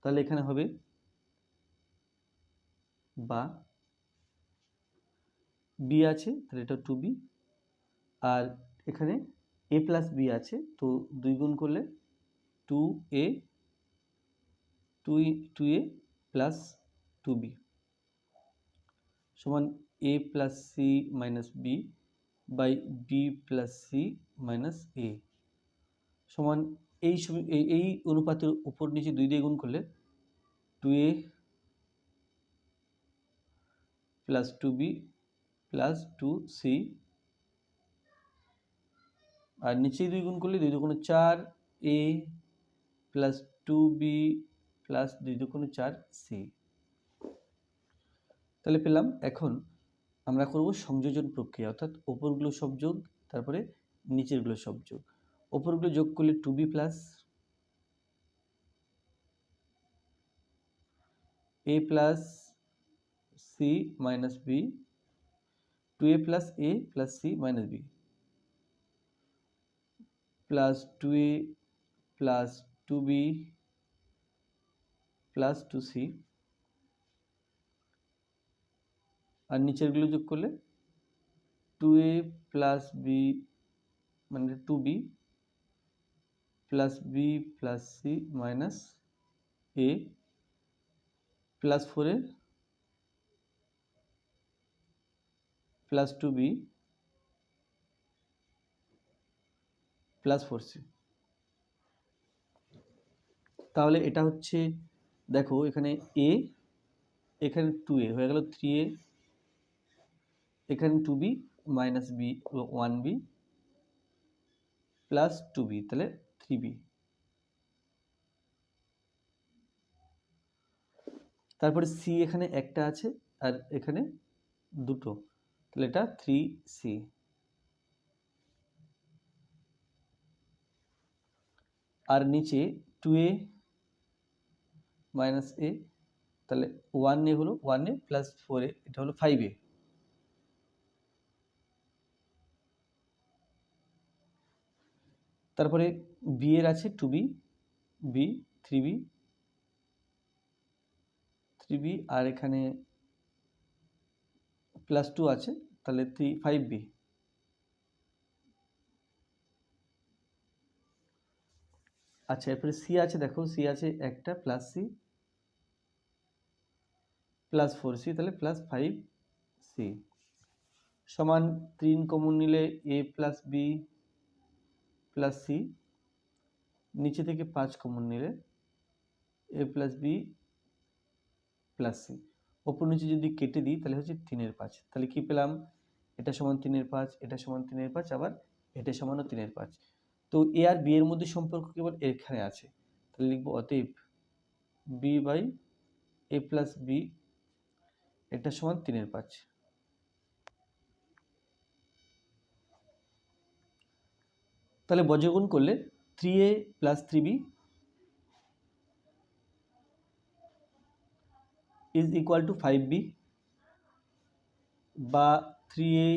তাহলে এখানে হবে বা বি আছে, তাহলে এটা 2b, আর এখানে a প্লাস বি আছে, তো 2 গুণ করলে 2a প্লাস 2b সমান a plus c minus b by b plus c minus a সমান এই অনুপাতের উপর নিচে 2 দিয়ে গুণ করলে 2a plus 2b plus 2c, আর নিচে 2 গুণ করলে 2 দুগুণে 4a প্লাস 2b প্লাস 2 দুগুণে 4c। তাহলে পেলাম। এখন আমরা করব সংযোজন প্রক্রিয়া, অর্থাৎ ওপরগুলো সব যোগ, তারপরে নিচেরগুলো সব যোগ। ওপরগুলো যোগ করলে 2b plus a plus c minus b 2a plus a plus c minus b plus 2a plus 2b plus 2c, আর নিচেরগুলো যোগ করলে 2a প্লাস বি মানে 2b plus b plus c minus a plus 4a plus 2b plus 4c। তাহলে এটা হচ্ছে, দেখো এখানে a, এখানে 2a হয়ে গেল 3a, এখানে 2b minus B 1b plus 2b, তাহলে 3b। তারপরে c এখানে একটা আছে আর এখানে দুটো, তাহলে এটা 3c। আর নিচে 2a মাইনাস a, তাহলে 1a হলো 1a প্লাস 4a, এটা হলো 5a। তারপরে b এর আছে 2b b 3b আর এখানে প্লাস 2 আছে, তাহলে 5b। আচ্ছা, এরপরে সি আছে, দেখো সি আছে একটা প্লাস সি প্লাস 4c, তাহলে প্লাস 5c সমান 3 কমন নিলে a প্লাস বি প্লাস সি, নিচে থেকে 5 কমন নিলে a প্লাস বি প্লাস সি, ওপর নিচে যদি কেটে দিই তাহলে হচ্ছে 3 এর 5। তাহলে কি পেলাম, এটা সমান 3 এর 5, এটা সমান 3 এর 5, আবার এটা সমানও 3 এর 5। তো এ আর বি এর মধ্যে সম্পর্ক কেবল এখানে আছে, তাহলে লিখবো অতএব b by a plus b এটা সমান 3 এর 5। তাহলে বজ্রগুণ করলে 3a plus 3b is equal two 5b বা 3a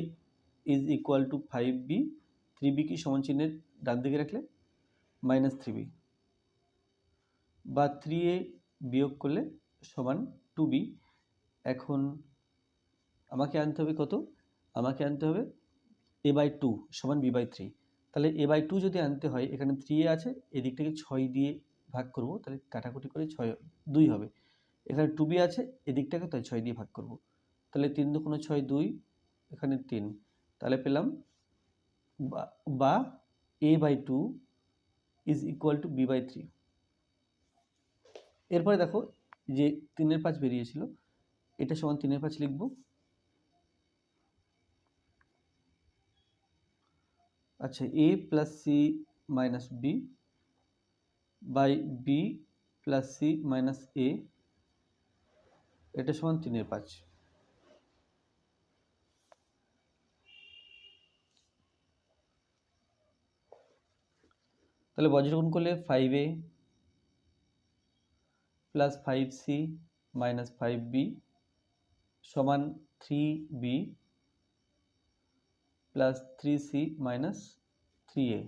is equal two 5b, 3b কি সমান চিহ্নের ডান দিকে রাখলে মাইনাস 3b, বা 3a বিয়োগ করলে সমান 2b। এখন আমাকে আনতে হবে কত? আমাকে আনতে হবে a/2 সমান b/3। তাহলে a/2 যদি আনতে হয়, এখানে 3a আছে, এদিকটাকে 6 দিয়ে ভাগ করব, তাহলে কাটাকুটি করে 2 হবে। এখানে 2b আছে, এদিকটাকে তাই 6 দিয়ে ভাগ করব, তাহলে 3 দুগুণে 6 2, এখানে 3, তাহলে পেলাম বা a/2 is equal two b/3। এরপরে দেখো যে 3/5 বেরিয়েছিল, এটা সমান 3/5 লিখব। আচ্ছা, a plus c minus b by b plus c minus a, এটা সমান 3/5। তাহলে বজ্রগুণ করলে 5a plus 5c minus 5b সমান 3b plus 3c minus 3a।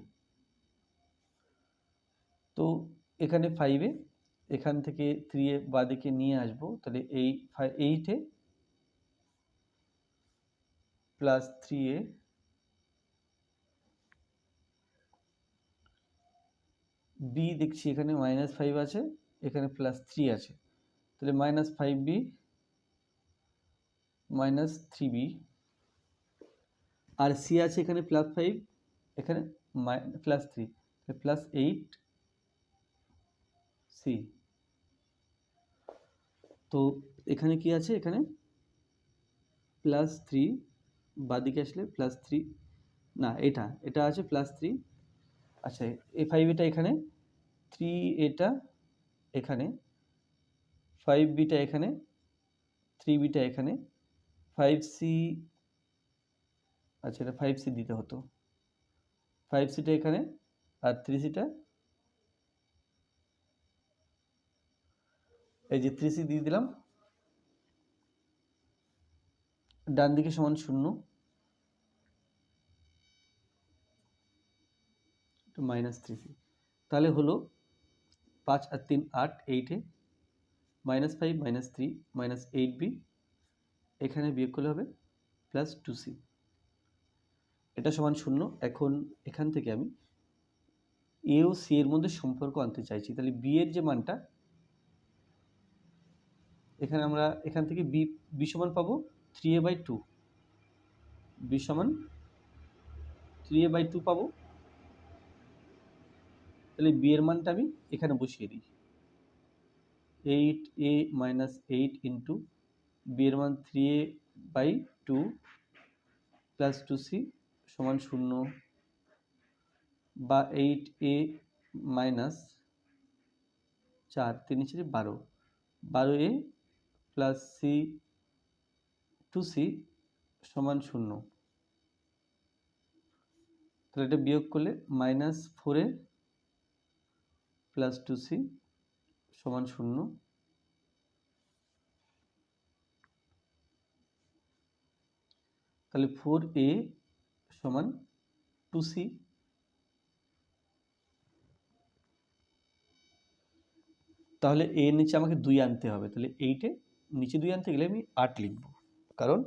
তো এখানে 5a, এখান থেকে 3a বাদিকে নিয়ে আসবো, তাহলে এই 8a প্লাস 3a b, দেখছি এখানে মাইনাস 5 আছে, এখানে প্লাস 3 আছে, তাহলে মাইনাস 5b মাইনাস 3b, আর c আছে এখানে প্লাস 5, এখানে প্লাস 3, প্লাস 8c। তো এখানে কি আছে? এখানে প্লাস 3, বাদিকে আসলে প্লাস 3, না এটা আছে প্লাস 3। আচ্ছা, এই 5 এটা এখানে, 3 এটা এখানে, 5 বিটা এখানে, 3 বিটা এখানে, 5c, আচ্ছা এটা 5c দিতে হতো, 5cটা এখানে, আর 3cটা এই যে 3c দিয়ে দিলাম, ডান দিকে সমান 0, মাইনাস 3c। তাহলে হলো 5 আর 3 8, 8a minus 5 minus 3 minus 8b, এখানে বিয়োগ করলে হবে প্লাস 2c, এটা সমান 0। এখন এখান থেকে আমি এ ও সি এর মধ্যে সম্পর্ক আনতে চাইছি, তাহলে বি এর যে মানটা, এখানে আমরা এখান থেকে বি সমান পাবো 3a/2, বি সমান 3a/2 পাবো। তাহলে বি এর মানটা আমি এখানে বসিয়ে দিই, 8a মাইনাস 8 ইন্টু বি এর মান 3a/2 প্লাস 2c সমান 0, বা 8a minus 4 3 4 12, 12a plus C 2c সমান 0। তাহলে এটা বিয়োগ করলে মাইনাস 4a প্লাস 2c সমান 0। তাহলে 4a সমান 2c। তাহলে এ নিচে আমাকে 2 আনতে হবে, তাহলে 8-এ নিচে 2 আনতে গেলে আমি 8 লিখব, কারণ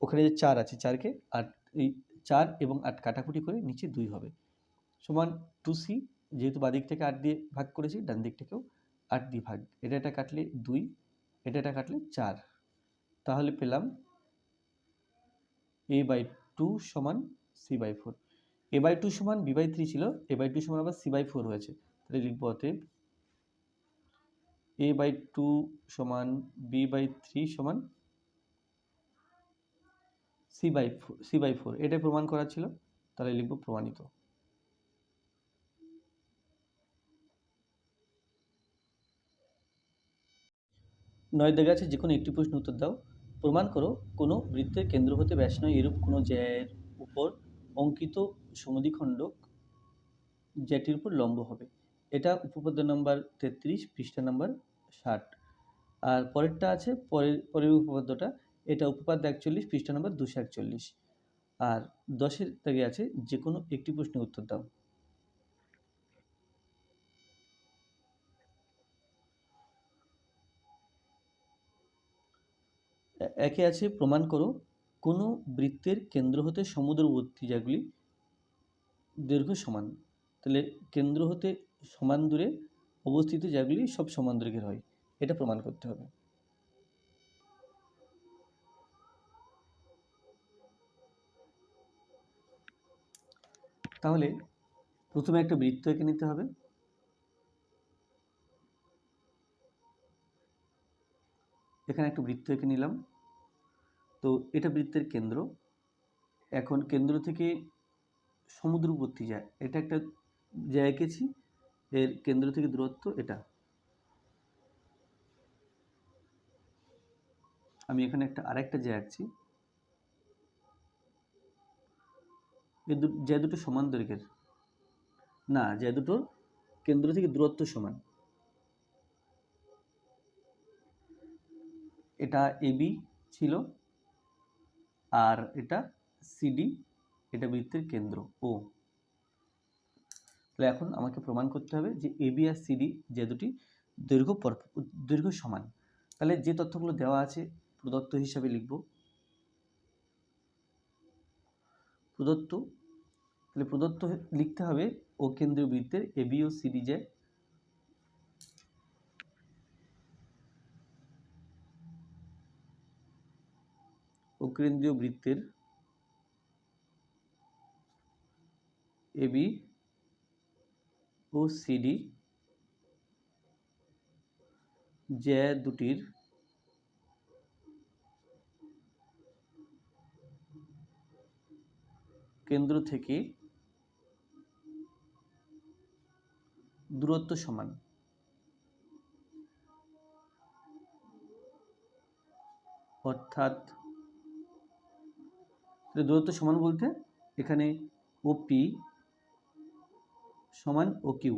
ওখানে যে 4 আছে, 4কে 8, এই 4 এবং 8 কাটাকুটি করে নিচে 2 হবে, সমান 2c। যেহেতু বাদিক থেকে 8 দিয়ে ভাগ করেছি, ডান দিকটাকেও 8 দিয়ে ভাগ, এটা কাটলে 2, এটা কাটলে 4, তাহলে পেলাম a/2 সমান c/4। a/2 সমান b/3 ছিল, a/2 সমান আবার c/4 হয়েছে, তাহলে লিখব অতএব a/2 সমান b/3 সমান c/4, এটাই প্রমাণ করা ছিল, তাহলে লিখব প্রমাণিত। 9 দাগে আছে, যে কোনো একটি প্রশ্ন উত্তর দাও। প্রমাণ করো কোনো বৃত্তের কেন্দ্র হতে ব্যাসার্ধ এরূপ কোনো জ্যায়ের উপর অঙ্কিত সমদ্বিখণ্ডক জ্যাটির উপর লম্ব হবে। এটা উপপাদ্য নম্বর 33, পৃষ্ঠা নম্বর 60। আর পরেরটা আছে, পরের উপপাদ্যটা, এটা উপপাদ্য 41, পৃষ্ঠা নম্বর 241। আর 10-এর দাগে আছে যে কোনো একটি প্রশ্নের উত্তর দাও। একে আছে প্রমাণ করো কোনো বৃত্তের কেন্দ্র হতে সমুদ্রবর্তী জায়গাগুলি দৈর্ঘ্য সমান। তাহলে কেন্দ্র হতে সমান দূরে অবস্থিত জায়গাগুলি সব সমান দৈর্ঘ্যের হয়, এটা প্রমাণ করতে হবে। তাহলে প্রথমে একটা বৃত্ত এঁকে নিতে হবে। এখানে একটা বৃত্ত এঁকে নিলাম। তো এটা বৃত্তের কেন্দ্র। এখন কেন্দ্র থেকে সমুদ্রবর্তী যায়, এটা একটা জায়গা এঁকেছি, এর কেন্দ্র থেকে দূরত্ব এটা। আমি এখানে আরেকটা জায়গা আঁকছি, যে দুটো সমান দৈর্ঘ্যের, না, যে দুটোর কেন্দ্র থেকে দূরত্ব সমান। এটা এবি ছিল, আর এটা সিডি, এটা বৃত্তের কেন্দ্র ও। তাহলে এখন আমাকে প্রমাণ করতে হবে যে এবি আর সিডি যে দুটি দৈর্ঘ্য সমান। তাহলে যে তথ্যগুলো দেওয়া আছে প্রদত্ত হিসাবে লিখব। প্রদত্ত, তাহলে প্রদত্ত লিখতে হবে ও কেন্দ্রীয় বৃত্তের এবি ও সিডি যে ও কেন্দ্রীয় বৃত্তের এবি ও সিডি যে দুটির কেন্দ্র থেকে দূরত্ব সমান। অর্থাৎ দূরত্ব সমান বলতে এখানে ওপি সমান ও কিউ,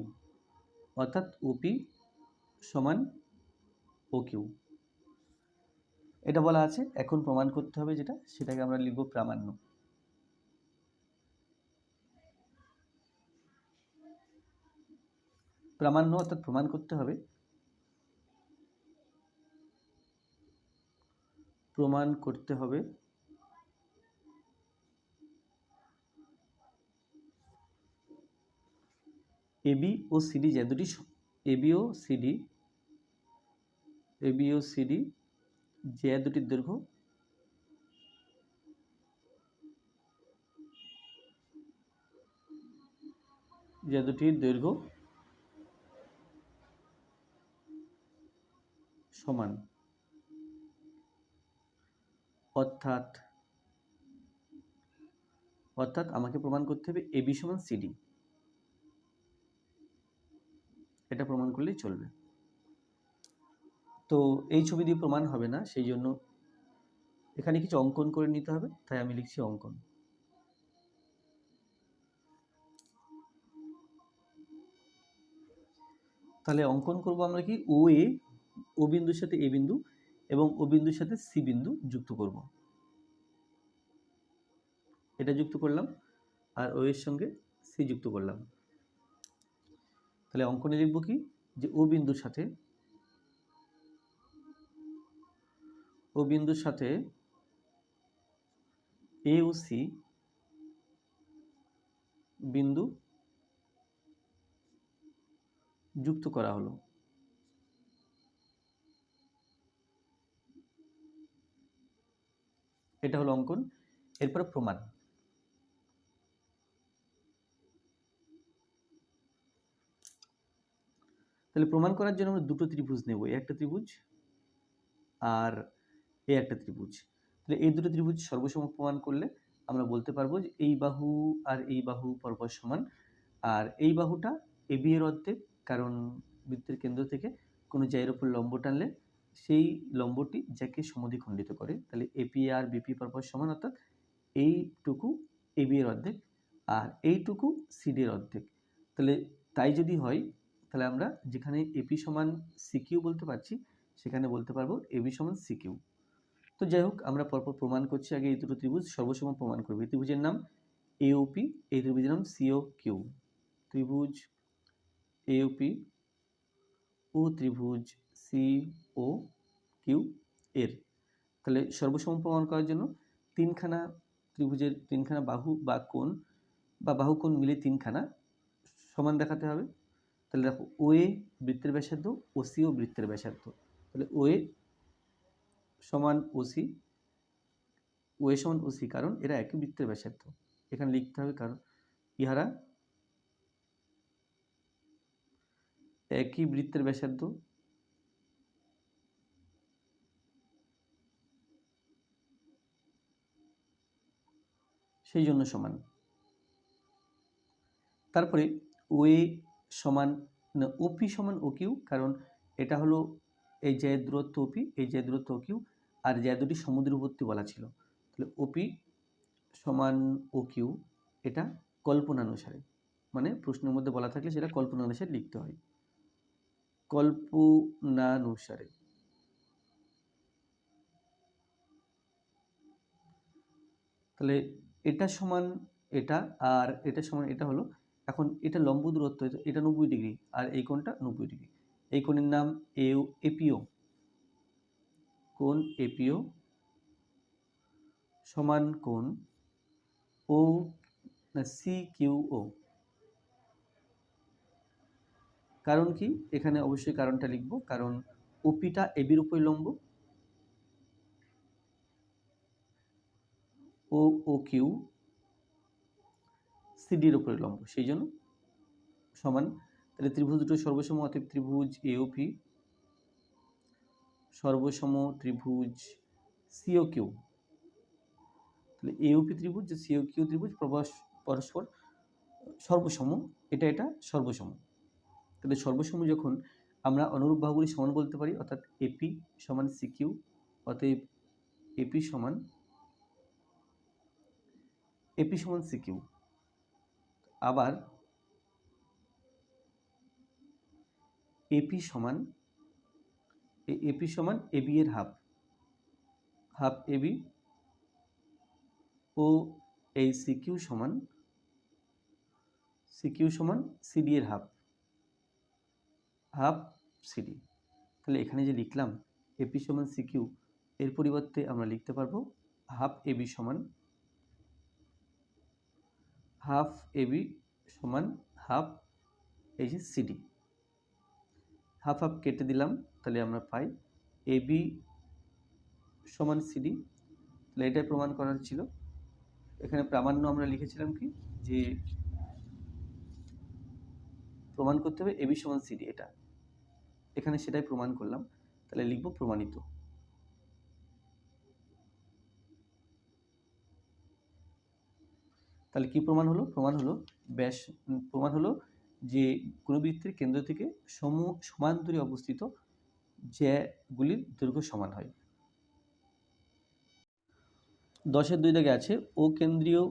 অর্থাৎ ওপি সমান ও কিউ, এটা বলা আছে। এখন প্রমাণ করতে হবে যেটা, সেটাকে আমরা লিখব প্রামাণ্য। প্রামাণ্য অর্থাৎ প্রমাণ করতে হবে, প্রমাণ করতে হবে এবি ও সিডি যে দুটি এবি ও সিডি যে দুটির দৈর্ঘ্য সমান। অর্থাৎ আমাকে প্রমাণ করতে হবে এবি সমান সিডি, এটা প্রমাণ করলেই চলবে। তো এই ছবি দিয়ে প্রমাণ হবে না, সেই জন্য এখানে কিছু অঙ্কন করে নিতে হবে, তাই আমি লিখছি অঙ্কন। তাহলে অঙ্কন করব আমরা কি, ও বিন্দুর সাথে এ বিন্দু এবং ও বিন্দুর সাথে সি বিন্দু যুক্ত করব। এটা যুক্ত করলাম আর ও এর সঙ্গে সি যুক্ত করলাম। তাহলে অঙ্কনে লিখব কি, যে ও বিন্দুর সাথে এ ও সি বিন্দু যুক্ত করা হলো। এটা হলো অঙ্কন। এরপরে প্রমাণ। তাহলে প্রমাণ করার জন্য আমরা দুটো ত্রিভুজ নেব, এই একটা ত্রিভুজ আর এই একটা ত্রিভুজ। তাহলে এই দুটো ত্রিভুজ সর্বসম প্রমাণ করলে আমরা বলতে পারবো যে এই বাহু আর এই বাহু পরপর সমান, আর এই বাহুটা এবি এর অর্ধেক, কারণ বৃত্তের কেন্দ্র থেকে কোনো জায়ের উপর লম্ব টানলে সেই লম্বটি যাকে সমদ্বিখণ্ডিত করে। তাহলে এপি আর বিপি পরপর সমান, অর্থাৎ এইটুকু এবি এর অর্ধেক আর এইটুকু সিডি এর অর্ধেক। তাহলে তাই যদি হয়, তাহলে আমরা যেখানে এপি সমান সিকিউ বলতে পারছি, সেখানে বলতে পারবো এবি সমান সিকিউ। তো যাই হোক, আমরা পরপর প্রমাণ করছি। আগে এই দুটো ত্রিভুজ সর্বসম প্রমাণ করবো। এই ত্রিভুজের নাম এওপি, এই ত্রিভুজের নাম সিও কিউ। ত্রিভুজ এওপি ও ত্রিভুজ সিও কিউ এর তাহলে সর্বসম প্রমাণ করার জন্য তিনখানা ত্রিভুজের তিনখানা বাহু বা কোণ বা বাহুকোণ মিলে তিনখানা সমান দেখাতে হবে। তাহলে দেখো, ওএ বৃত্তের ব্যাসার্ধ, ওসিও বৃত্তের ব্যাসার্ধ। তাহলে ওএ সমান ওসি, ওএ সমান ওসি, কারণ এরা একই বৃত্তের ব্যাসার্ধ। এখানে লিখতে হবে কারণ ইহারা একই বৃত্তের ব্যাসার্ধ, সেই জন্য সমান। তারপরে ওএ সমান ওপি সমান ও কিউ, কারণ এটা হলো এই যে দূরত্ব ওপি, এই যে দূরত্ব ও কিউ, আর যে দুটি সমুদ্রবর্তী বলা ছিল। তাহলে ওপি সমান ও কিউ এটা কল্পনানুসারে, মানে প্রশ্নের মধ্যে বলা থাকলে সেটা কল্পনানুসারে লিখতে হয়, কল্পনানুসারে। তাহলে এটা সমান এটা আর এটা সমান এটা হলো, এখন এটা লম্ব দূরত্ব, এটা 90 ডিগ্রি আর এই কোণটা 90 ডিগ্রি। এই কোণের নাম এপিও, কোণ এপিও সমান কোণ ও সি কিউ ও। কারণ কি, এখানে অবশ্যই কারণটা লিখব, কারণ ওপিটা এবির উপর লম্ব, ও কিউ সিডির উপরে লম্ব, সেই জন্য সমান। তাহলে ত্রিভুজ দুটো সর্বসম, অতএব ত্রিভুজ এওপি সর্বসম ত্রিভুজ সিও কিউ। তাহলে এওপি ত্রিভুজ যে সিও কিউ ত্রিভুজ পরস্পর সর্বসম, এটা সর্বসম। তাহলে সর্বসম যখন আমরা অনুরূপ বাহুগুলি সমান বলতে পারি, অর্থাৎ এপি সমান সিকিউ, অতএব এপি সমান সিকিউ। আবার এপি সমান এবি এর হাফ এবি, ও এই সিকিউ সমান সিডি এর হাফ সিডি। তাহলে এখানে যে লিখলাম এপি সমান সিকিউ, এর পরিবর্তে আমরা লিখতে পারবো হাফ এবি সমান হাফ এই যে সিডি। হাফ কেটে দিলাম, তাহলে আমরা পাই এবি সমান সিডি। তাহলে এটাই প্রমাণ করার ছিল। এখানে প্রামাণ্য আমরা লিখেছিলাম কি, যে প্রমাণ করতে হবে এবি সমান সিডি, এটা এখানে সেটাই প্রমাণ করলাম। তাহলে লিখব প্রমাণিত। তাহলে কি প্রমাণ হলো? প্রমাণ হলো যে কোনো বৃত্তের কেন্দ্র থেকে সমান দূরে অবস্থিত যেগুলির দৈর্ঘ্য সমান হয়। 10-এর 2 দাগে আছে ও কেন্দ্রীয়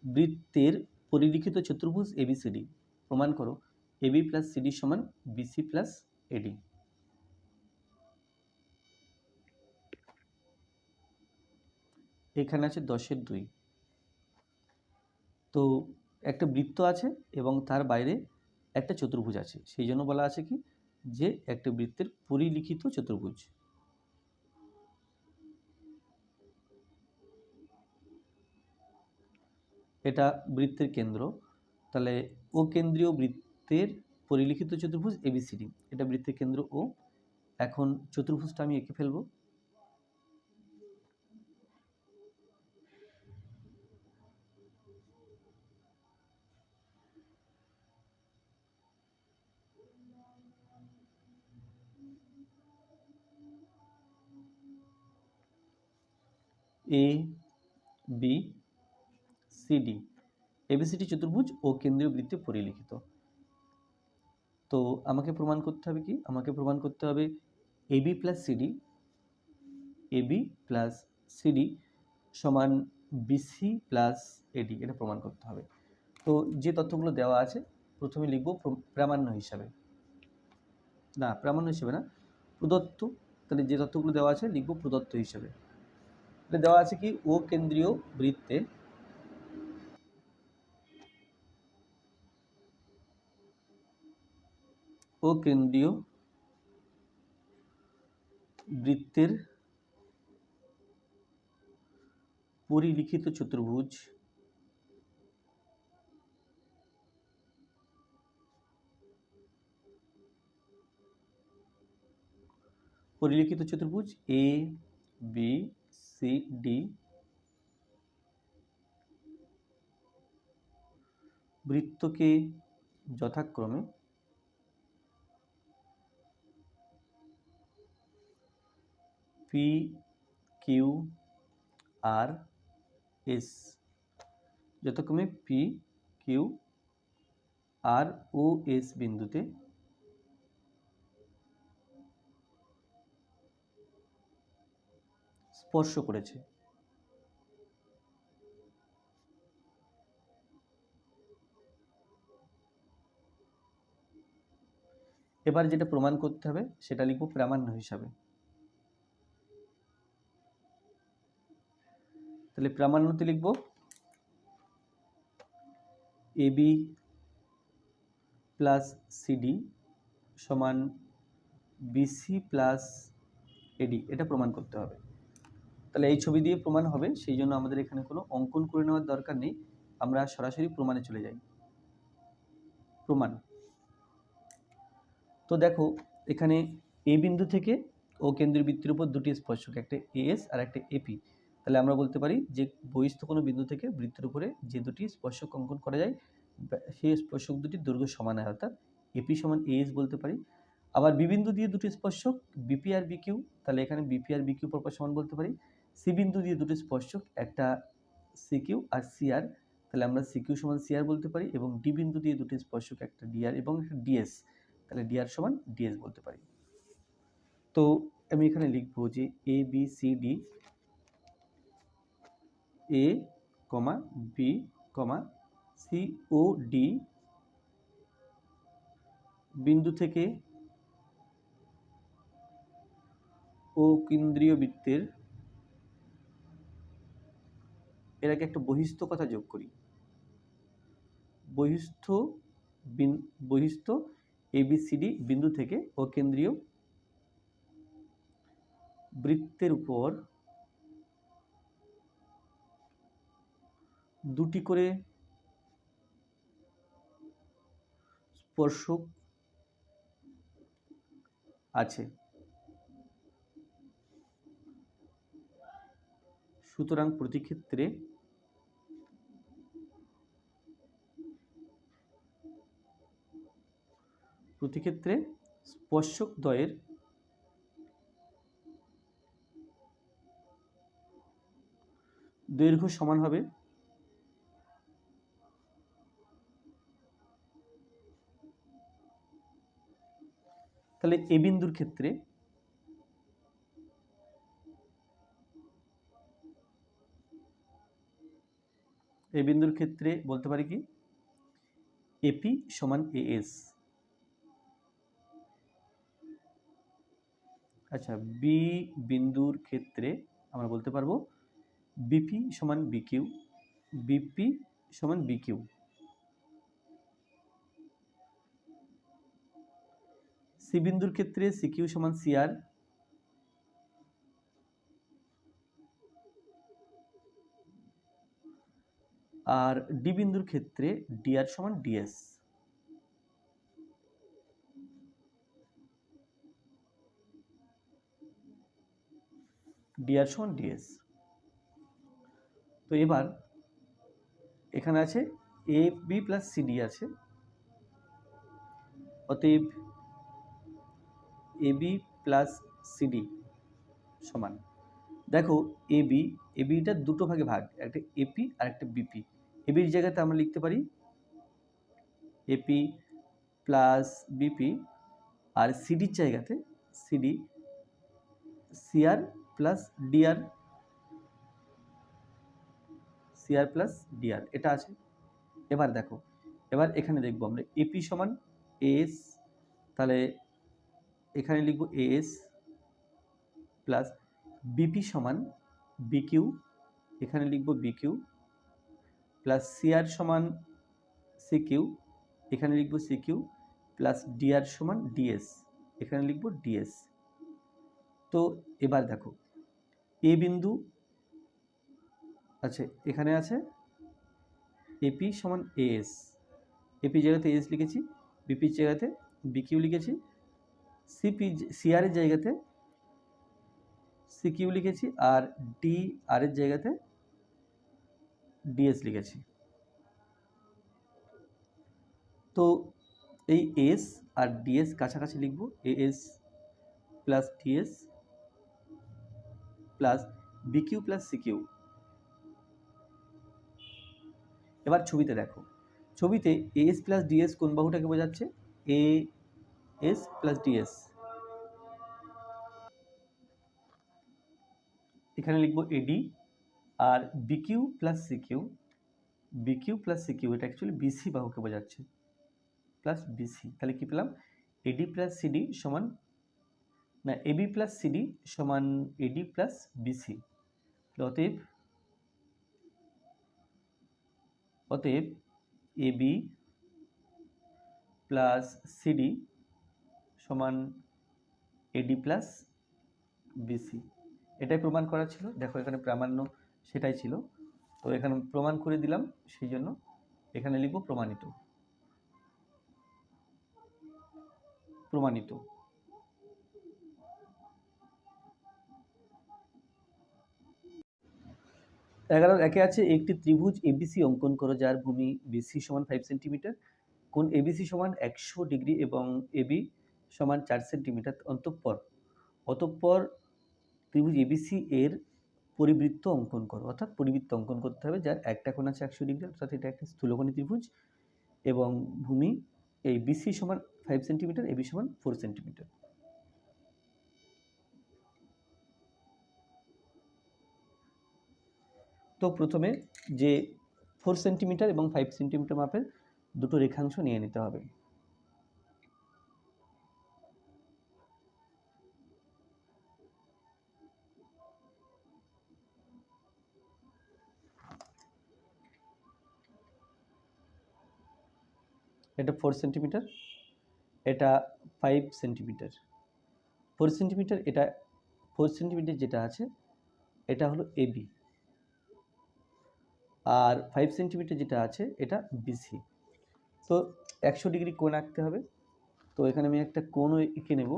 বৃত্তের পরিলিখিত চতুর্ভুজ এবিসিডি প্রমাণ করো এবি প্লাস সিডি সমান বিসি প্লাস এডি। এখানে আছে 10-এর 2। তো একটা বৃত্ত আছে এবং তার বাইরে একটা চতুর্ভুজ আছে, সেই জন্য বলা আছে কি, যে একটা বৃত্তের পরিলিখিত চতুর্ভুজ। এটা বৃত্তের কেন্দ্র, তাহলে ও কেন্দ্রীয় বৃত্তের পরিলিখিত চতুর্ভুজ এবিসিডি, এটা বৃত্তের কেন্দ্র ও। এখন চতুর্ভুজটা আমি এঁকে ফেলবো। এ বি সিডি, এবিসিডি চতুর্ভুজ ও কেন্দ্রীয় বৃত্তে পরিলিখিত। তো আমাকে প্রমাণ করতে হবে কি, আমাকে প্রমাণ করতে হবে এবি প্লাস সিডি সমান বিসি প্লাস এডি, এটা প্রমাণ করতে হবে। তো যে তথ্যগুলো দেওয়া আছে প্রথমে লিখব প্রামাণ্য হিসাবে, না প্রদত্ত, তাহলে যে তথ্যগুলো দেওয়া আছে লিখব প্রদত্ত হিসেবে। তাহলে দেওয়া আছে কি ও কেন্দ্রীয় বৃত্তে বৃত্তের পরিলিখিত চতুর্ভুজ এ বি সি ডি বৃত্তকে যথাক্রমে পি কিউ আর এস, যথাক্রমে পি কিউ আর ও এস বিন্দুতে স্পর্শ করেছে। এবার যেটা প্রমাণ করতে হবে সেটা লিখব প্রামাণ্য হিসাবে। তাহলে প্রামাণ্যতে লিখব এবি প্লাস সিডি সমান বিসি প্লাস এডি, এটা প্রমাণ করতে হবে। তাহলে এই ছবি দিয়ে প্রমাণ হবে, সেই জন্য আমাদের এখানে কোনো অঙ্কন করে নেওয়ার দরকার নেই, আমরা সরাসরি প্রমাণে চলে যাই। প্রমাণ তো দেখো এখানে এ বিন্দু থেকে ও কেন্দ্রীয় বৃত্তের উপর দুটি স্পর্শক, একটা এএস আর একটা এপি। তাহলে আমরা বলতে পারি যে বহিস্থ কোনো বিন্দু থেকে বৃত্তের উপরে যে দুটি স্পর্শক অঙ্কন করা যায় সেই স্পর্শক দুটির দৈর্ঘ্য সমান হয়, অর্থাৎ এপি সমান এএস বলতে পারি। আবার বিবিন্দু দিয়ে দুটি স্পর্শক বিপি আর বিকিউ, তাহলে এখানে বিপি আর বিকিউ পরপর সমান বলতে পারি। সি বিন্দু দিয়ে দুটি স্পর্শক, একটা সিকিউ আর সিআর, তাহলে আমরা সিকিউ সমান সিআর বলতে পারি। এবং ডি বিন্দু দিয়ে দুটি স্পর্শক, একটা ডিআর এবং একটা ডিএস, তাহলে ডিআর সমান ডিএস বলতে পারি। তো আমি এখানে লিখবো যে A B C D, A comma B comma C O D বিন্দু থেকে ও কেন্দ্রীয় বৃত্তের, এর আগে একটা বহিস্থ কথা যোগ করি, বহিস্থ এবিসিডি বিন্দু থেকে ও কেন্দ্রীয় বৃত্তের উপর দুটি করে স্পর্শক আছে, সুতরাং প্রতি ক্ষেত্রে স্পর্শক দ্বয়ের দৈর্ঘ্য সমান হবে। তাহলে এ বিন্দুর ক্ষেত্রে বলতে পারি কি এপি সমান এএস। আচ্ছা, বি বিন্দুর ক্ষেত্রে আমরা বলতে পারবো বিপি সমান বিকিউ, বিপি সমান বিকিউ। সি বিন্দুর ক্ষেত্রে সিকিউ সমান সিআর, আর ডি বিন্দুর ক্ষেত্রে ডিআর সমান ডিএস। ডিআর সমান ডিএস। তো এবার এখানে আছে এ বি প্লাস সিডি আছে, অতএব এবি প্লাস সিডি সমান, দেখো এবিটা দুটো ভাগে ভাগ, একটা এপি আর একটা বিপি। এবির জায়গাতে আমরা লিখতে পারি এপি প্লাস বিপি, আর সিডির জায়গাতে CD CR plus DR, CR plus DR, এটা আছে। এবার দেখো, এবার এখানে দেখবো আমরা এপি সমান এএস, তাহলে এখানে লিখবো এএস প্লাস বিপি সমান বিকিউ, এখানে লিখব বিকিউ, প্লাস সিআর সমান সিকিউ, এখানে লিখব সিকিউ, প্লাস ডিআর সমান ডিএস, এখানে লিখব ডিএস। তো এবার দেখো এ বিন্দু আছে, এখানে আছে এপি সমান এএস, এপি জায়গাতে এএস লিখেছি, বিপির জায়গাতে বিকিউ লিখেছি, সিআর এর জায়গাতে সিকিউ লিখেছি, আর ডি আর এর জায়গাতে ডিএস লিখেছি। তো এই এস আর ডিএস কাছাকাছি লিখব, as plus DS plus bq plus CQ. এবার ছবিতে দেখো, ছবিতে এএস প্লাস ডিএস কোন বাহুটাকে বোঝাচ্ছে? A S plus DS. এখানে লিখব এডি, আর BQ plus CQ, BQ plus CQ এটা অ্যাকচুয়ালি বিসি বাহুকে বোঝাচ্ছে, প্লাস বিসি। তাহলে কি পেলাম? এডি প্লাস সিডি সমান, না এবি প্লাস সিডি সমান এডি প্লাস বিসি। অতএব এবি প্লাস সিডি সমান এডি প্লাস বিসি। এটাই প্রমাণ করা ছিল। দেখো এখানে প্রামাণ্য সেটাই ছিল, তো এখানে প্রমাণ করে দিলাম, সেই জন্য এখানে লিখব প্রমাণিত। প্রমাণিত। এগারোর একে আছে একটি ত্রিভুজ এবিসি অঙ্কন করো যার ভূমি বিসি সমান 5 সেন্টিমিটার, কোণ এবিসি সমান 100 ডিগ্রি এবং এবি সমান 4 সেন্টিমিটার। অতঃপর ত্রিভুজ এবিসি এর পরিবৃত্ত অঙ্কন করো, অর্থাৎ পরিবৃত্ত অঙ্কন করতে হবে যার একটা কোণ আছে 100 ডিগ্রি, অর্থাৎ এটা একটা স্থূলকোণী ত্রিভুজ, এবং ভূমি এই বিসি সমান 5 সেন্টিমিটার, এবি সমান 4 সেন্টিমিটার। তো প্রথমে যে 4 সেন্টিমিটার এবং 5 সেন্টিমিটার মাপের দুটো রেখাংশ নিয়ে নিতে হবে। এটা 4 সেন্টিমিটার, এটা 5 সেন্টিমিটার। 4 সেন্টিমিটার, এটা 4 সেন্টিমিটার যেটা আছে এটা হলো এবি, আর 5 সেন্টিমিটার যেটা আছে এটা বিসি। তো 100 ডিগ্রি কোণ আঁকতে হবে। তো এখানে আমি একটা কোণ এঁকে নেব,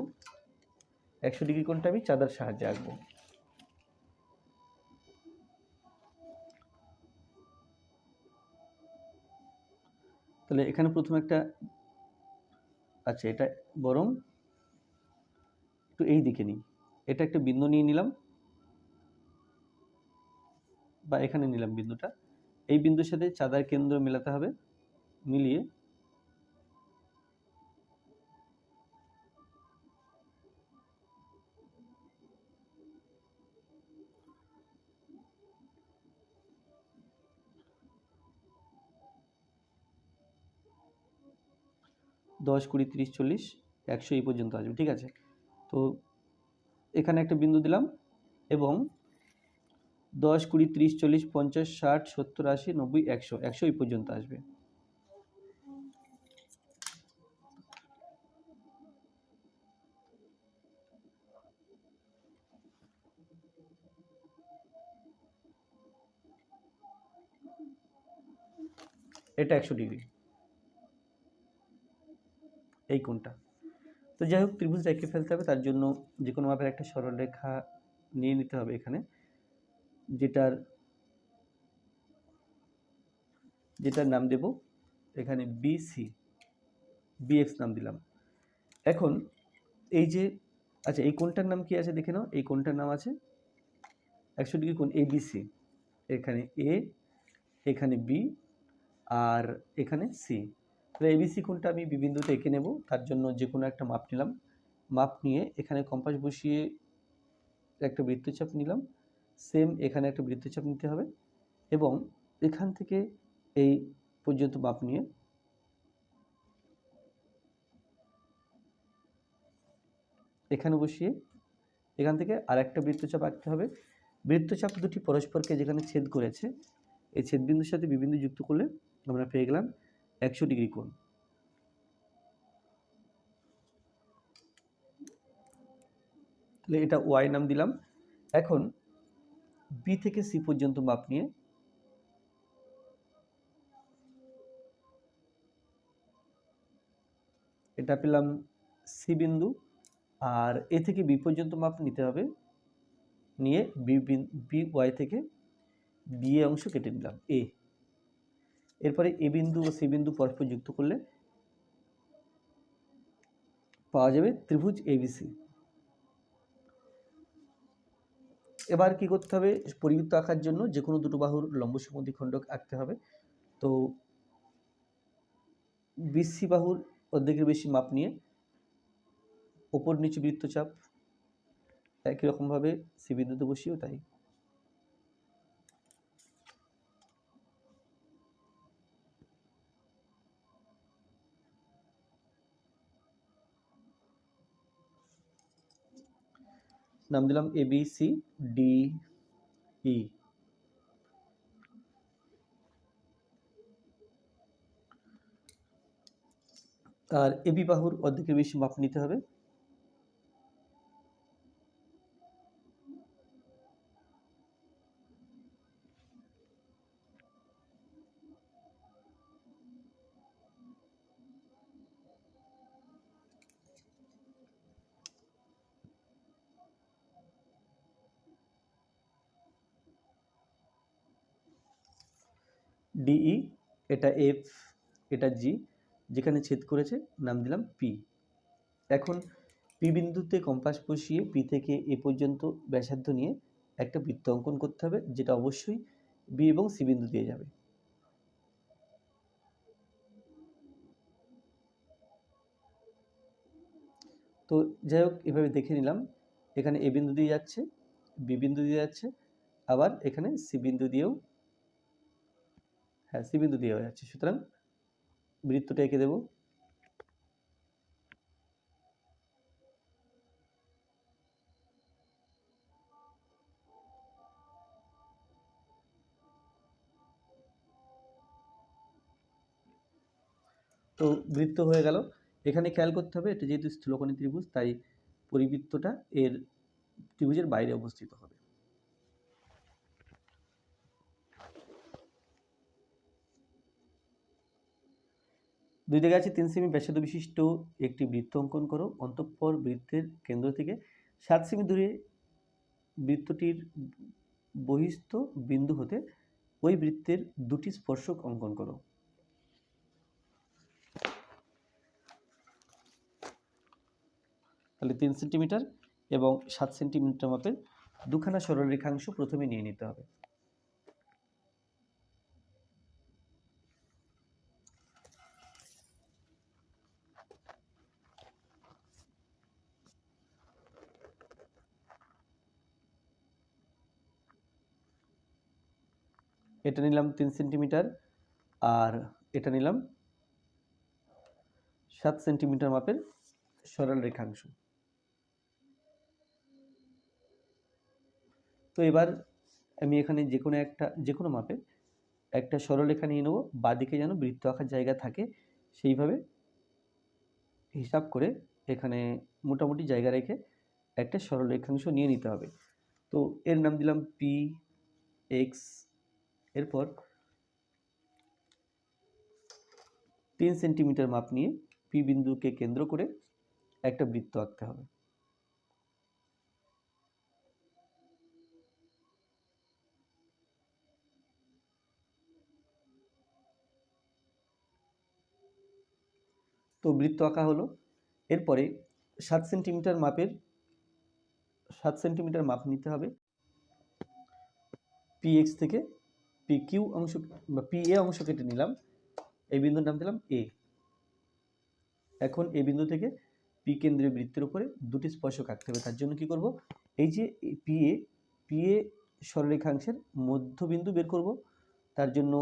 100 ডিগ্রি কোণটা আমি চাঁদার সাহায্যে আঁকবো। তাহলে এখানে প্রথমে একটা, আচ্ছা এটা বরং একটু এই দিকে নিই, এটা একটা বিন্দু নিয়ে নিলাম, বা এখানে নিলাম বিন্দুটা, এই বিন্দুর সাথে চাঁদার কেন্দ্র মেলাতে হবে, মিলিয়ে দশ, 20, 30, 40, 100 এই পর্যন্ত আসবে, ঠিক আছে। তো এখানে একটা বিন্দু দিলাম, এবং 10, 20, 30, 40, 50, 60, 70, 80, 90, 100, 100 এই পর্যন্ত আসবে। এটা 100 ডিগ্রি, এই কোণটা। তো যাই হোক, ত্রিভুজটা এঁকে ফেলতে হবে, তার জন্য যে কোনো মাপের একটা সরলরেখা নিয়ে নিতে হবে এখানে, যেটার নাম দেব এখানে বিসি, বিএক্স নাম দিলাম। এখন এই যে, আচ্ছা এই কোণটার নাম কি আছে দেখে নাও, এই কোণটার নাম আছে 100 ডিগ্রি কোণ এবিসি। এখানে এ, এখানে বি, আর এখানে সি। তাহলে এবিসি কোণটা আমি বি বিন্দুতে এঁকে নেব, তার জন্য যে কোনো একটা মাপ নিলাম, মাপ নিয়ে এখানে কম্পাস বসিয়ে একটা বৃত্তচাপ নিলাম, সেম এখানে একটা বৃত্তচাপ নিতে হবে, এবং এখান থেকে এই পর্যন্ত মাপ নিয়ে এখানে বসিয়ে এখান থেকে আরেকটা বৃত্তচাপ আঁকতে হবে। বৃত্তচাপ দুটি পরস্পরকে যেখানে ছেদ করেছে, এই ছেদবিন্দুর সাথে বিবিন্দু যুক্ত করলে আমরা পেয়ে গেলাম 100 ডিগ্রি কোণ। তাহলে এটা ওয়াই নাম দিলাম। এখন বি থেকে সি পর্যন্ত মাপ নিয়ে এটা পেলাম সি বিন্দু, আর এ থেকে বি পর্যন্ত মাপ নিতে হবে, নিয়ে বি ওয়াই থেকে বি এ অংশ কেটে নিলাম এ। এরপরে এ বিন্দু ও সি বিন্দু পরস্পর যুক্ত করলে পাওয়া যাবে ত্রিভুজ এবিসি। এবার কি করতে হবে, পরিবৃত্ত আঁকার জন্য যে কোনো দুটো বাহুর লম্ব সমদ্বিখণ্ডক আঁকতে হবে। তো বিসি বাহুর অর্ধেকের বেশি মাপ নিয়ে ওপর নিচে বৃত্তচাপ, একই রকমভাবে সি বিন্দুতে বসিয়েও তাই। নাম দিলাম A B C D E. R AB বাহুর অর্ধেকের বেশি মাপ নিতে হবে। ডিই, এটা এফ, এটা জি, যেখানে ছেদ করেছে নাম দিলাম পি। এখন পি বিন্দুতে কম্পাস বসিয়ে পি থেকে এ পর্যন্ত ব্যাসার্ধ নিয়ে একটা বৃত্ত অঙ্কন করতে হবে, যেটা অবশ্যই বি এবং সি বিন্দু দিয়ে যাবে। তো যাই হোক, এভাবে দেখে নিলাম, এখানে এ বিন্দু দিয়ে যাচ্ছে, বি বিন্দু দিয়ে যাচ্ছে, আবার এখানে সি বিন্দু দিয়েও, হ্যাঁ সি বিন্দু দিয়েও যাচ্ছে। সুতরাং বৃত্তটা এঁকে দেব। তো বৃত্ত হয়ে গেল। এখানে খেয়াল করতে হবে, এটা যেহেতু স্থূলকোণী ত্রিভুজ, তাই পরিবৃত্তটা এর ত্রিভুজের বাইরে অবস্থিত হবে। দুই দিকে আছে 3 সেমি ব্যাসার্ধ বিশিষ্ট একটি বৃত্ত অঙ্কন করো। অন্তঃপর বৃত্তের কেন্দ্র থেকে 7 সেমি দূরে বৃত্তটির বহিস্থ বিন্দু হতে ওই বৃত্তের দুটি স্পর্শক অঙ্কন করো। তাহলে 3 সেন্টিমিটার এবং 7 সেন্টিমিটার মাপের দুখানা সরল রেখাংশ প্রথমে নিয়ে নিতে হবে। এটা নিলাম 3 সেন্টিমিটার, আর এটা নিলাম 7 সেন্টিমিটার মাপের সরল রেখাংশ। তো এবার আমি এখানে যে কোনো মাপে একটা সরলরেখা নিয়ে নেব, বাঁদিকে যেন বৃত্ত আঁকার জায়গা থাকে সেইভাবে হিসাব করে এখানে মোটামুটি জায়গা রেখে একটা সরল রেখাংশ নিয়ে নিতে হবে। তো এর নাম দিলাম পি এক্স। এরপর 3 সেন্টিমিটার মাপ নিয়ে পি বিন্দুকে কেন্দ্র করে একটা বৃত্ত আঁকতে হবে। তো বৃত্ত আঁকা হলো। এরপরে 7 সেন্টিমিটার মাপ নিতে হবে পি এক্স থেকে পি কিউ অংশ বা পি এ অংশ কেটে নিলাম, এই বিন্দুর নাম দিলাম এ। এখন এই বিন্দু থেকে পি কেন্দ্রীয় বৃত্তের উপরে দুটি স্পর্শক আঁকতে হবে। তার জন্য কি করব, এই যে পি এ সরলরেখাংশের মধ্যবিন্দু বের করব। তার জন্য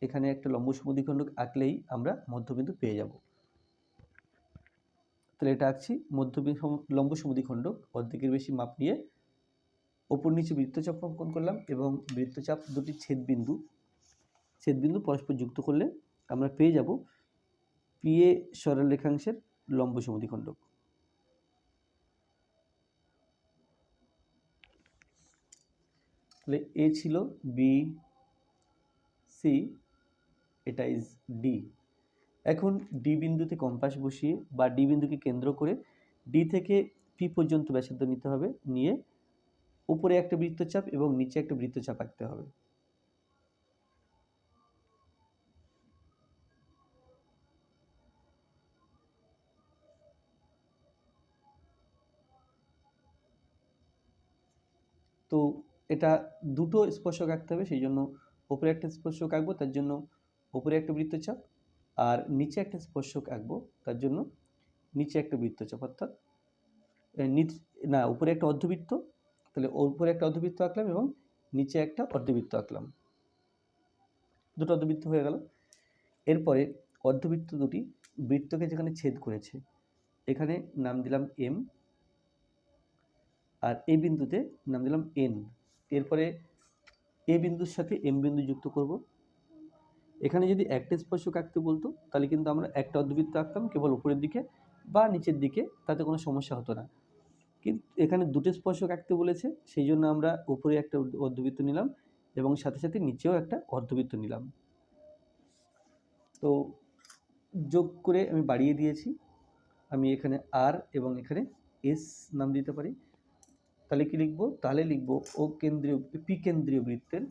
এখানে একটা লম্ব সমদ্বিখণ্ডক আঁকলেই আমরা মধ্যবিন্দু পেয়ে যাব। তাহলে এটা আঁকছি লম্ব সমদ্বিখণ্ডক, অর্ধেকের বেশি মাপ নিয়ে ওপর নিচে বৃত্তচাপ অঙ্কন করলাম এবং বৃত্তচাপ দুটি ছেদবিন্দু পরস্পর যুক্ত করলে আমরা পেয়ে যাব পিএ সরল রেখাংশের লম্ব সমদ্বিখণ্ডক। তাহলে এ ছিল বি সি, এটা ইজ ডি। এখন ডি বিন্দুতে কম্পাস বসিয়ে বা ডি বিন্দুকে কেন্দ্র করে ডি থেকে পি পর্যন্ত ব্যাসার্ধ নিতে হবে, নিয়ে উপরে একটা বৃত্তচাপ এবং নিচে একটা বৃত্তচাপ আঁকতে হবে। তো এটা দুটো স্পর্শক আঁকতে হবে, সেই জন্য উপরে একটা স্পর্শক আঁকবো, তার জন্য উপরে একটা বৃত্তচাপ, আর নিচে একটা স্পর্শক আঁকবো, তার জন্য নিচে একটা বৃত্তচাপ, অর্থাৎ উপরে একটা অর্ধবৃত্ত, তাহলে উপরে একটা অর্ধবৃত্ত আঁকলাম এবং নিচে একটা অর্ধবৃত্ত আঁকলাম, দুটো অর্ধবৃত্ত হয়ে গেল। এরপরে অর্ধবৃত্ত দুটি বৃত্তকে যেখানে ছেদ করেছে এখানে নাম দিলাম এম, আর এই বিন্দুতে নাম দিলাম এন। এরপরে এ বিন্দুর সাথে এম বিন্দু যুক্ত করব। এখানে যদি একটা স্পর্শক আঁকতে বলতো তাহলে কিন্তু আমরা একটা অর্ধবৃত্ত আঁকতাম কেবল উপরের দিকে বা নিচের দিকে, তাতে কোনো সমস্যা হতো না। কিন্তু এখানে দুটো স্পর্শক আঁকতে বলেছে, সেই জন্য আমরা উপরে একটা অর্ধবৃত্ত নিলাম এবং সাথে সাথে নিচেও একটা অর্ধবৃত্ত নিলাম। তো যোগ করে আমি বাড়িয়ে দিয়েছি, আমি এখানে আর এবং এখানে এস নাম দিতে পারি। তাহলে কি লিখবো? তাহলে লিখবো ও কেন্দ্রীয় পি কেন্দ্রীয় বৃত্তের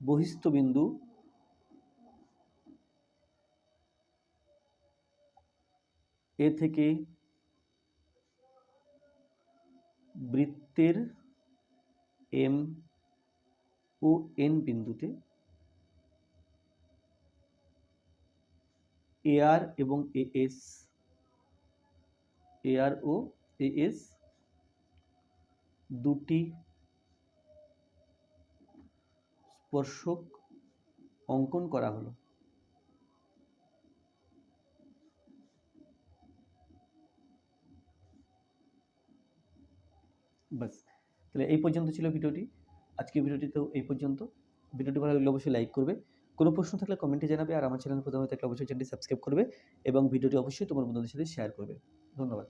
বহিস্থ বিন্দু এ থেকে বৃত্তের এম ও এন বিন্দুতে এআর এবং এআর ও এএস দুটি স্পর্শক অঙ্কন করা হলো। বাস, তাহলে এই পর্যন্ত ছিল ভিডিওটি। আজকের ভিডিওটিতেও এই পর্যন্ত। ভিডিওটি ভালো লাগলে অবশ্যই লাইক করবে, কোনো প্রশ্ন থাকলে কমেন্টে জানাবে, আর আমার চ্যানেল প্রথমে থাকলে অবশ্যই চ্যানেলটি সাবস্ক্রাইব করবে এবং ভিডিওটি অবশ্যই তোমার বন্ধুদের সাথে শেয়ার করবে। ধন্যবাদ।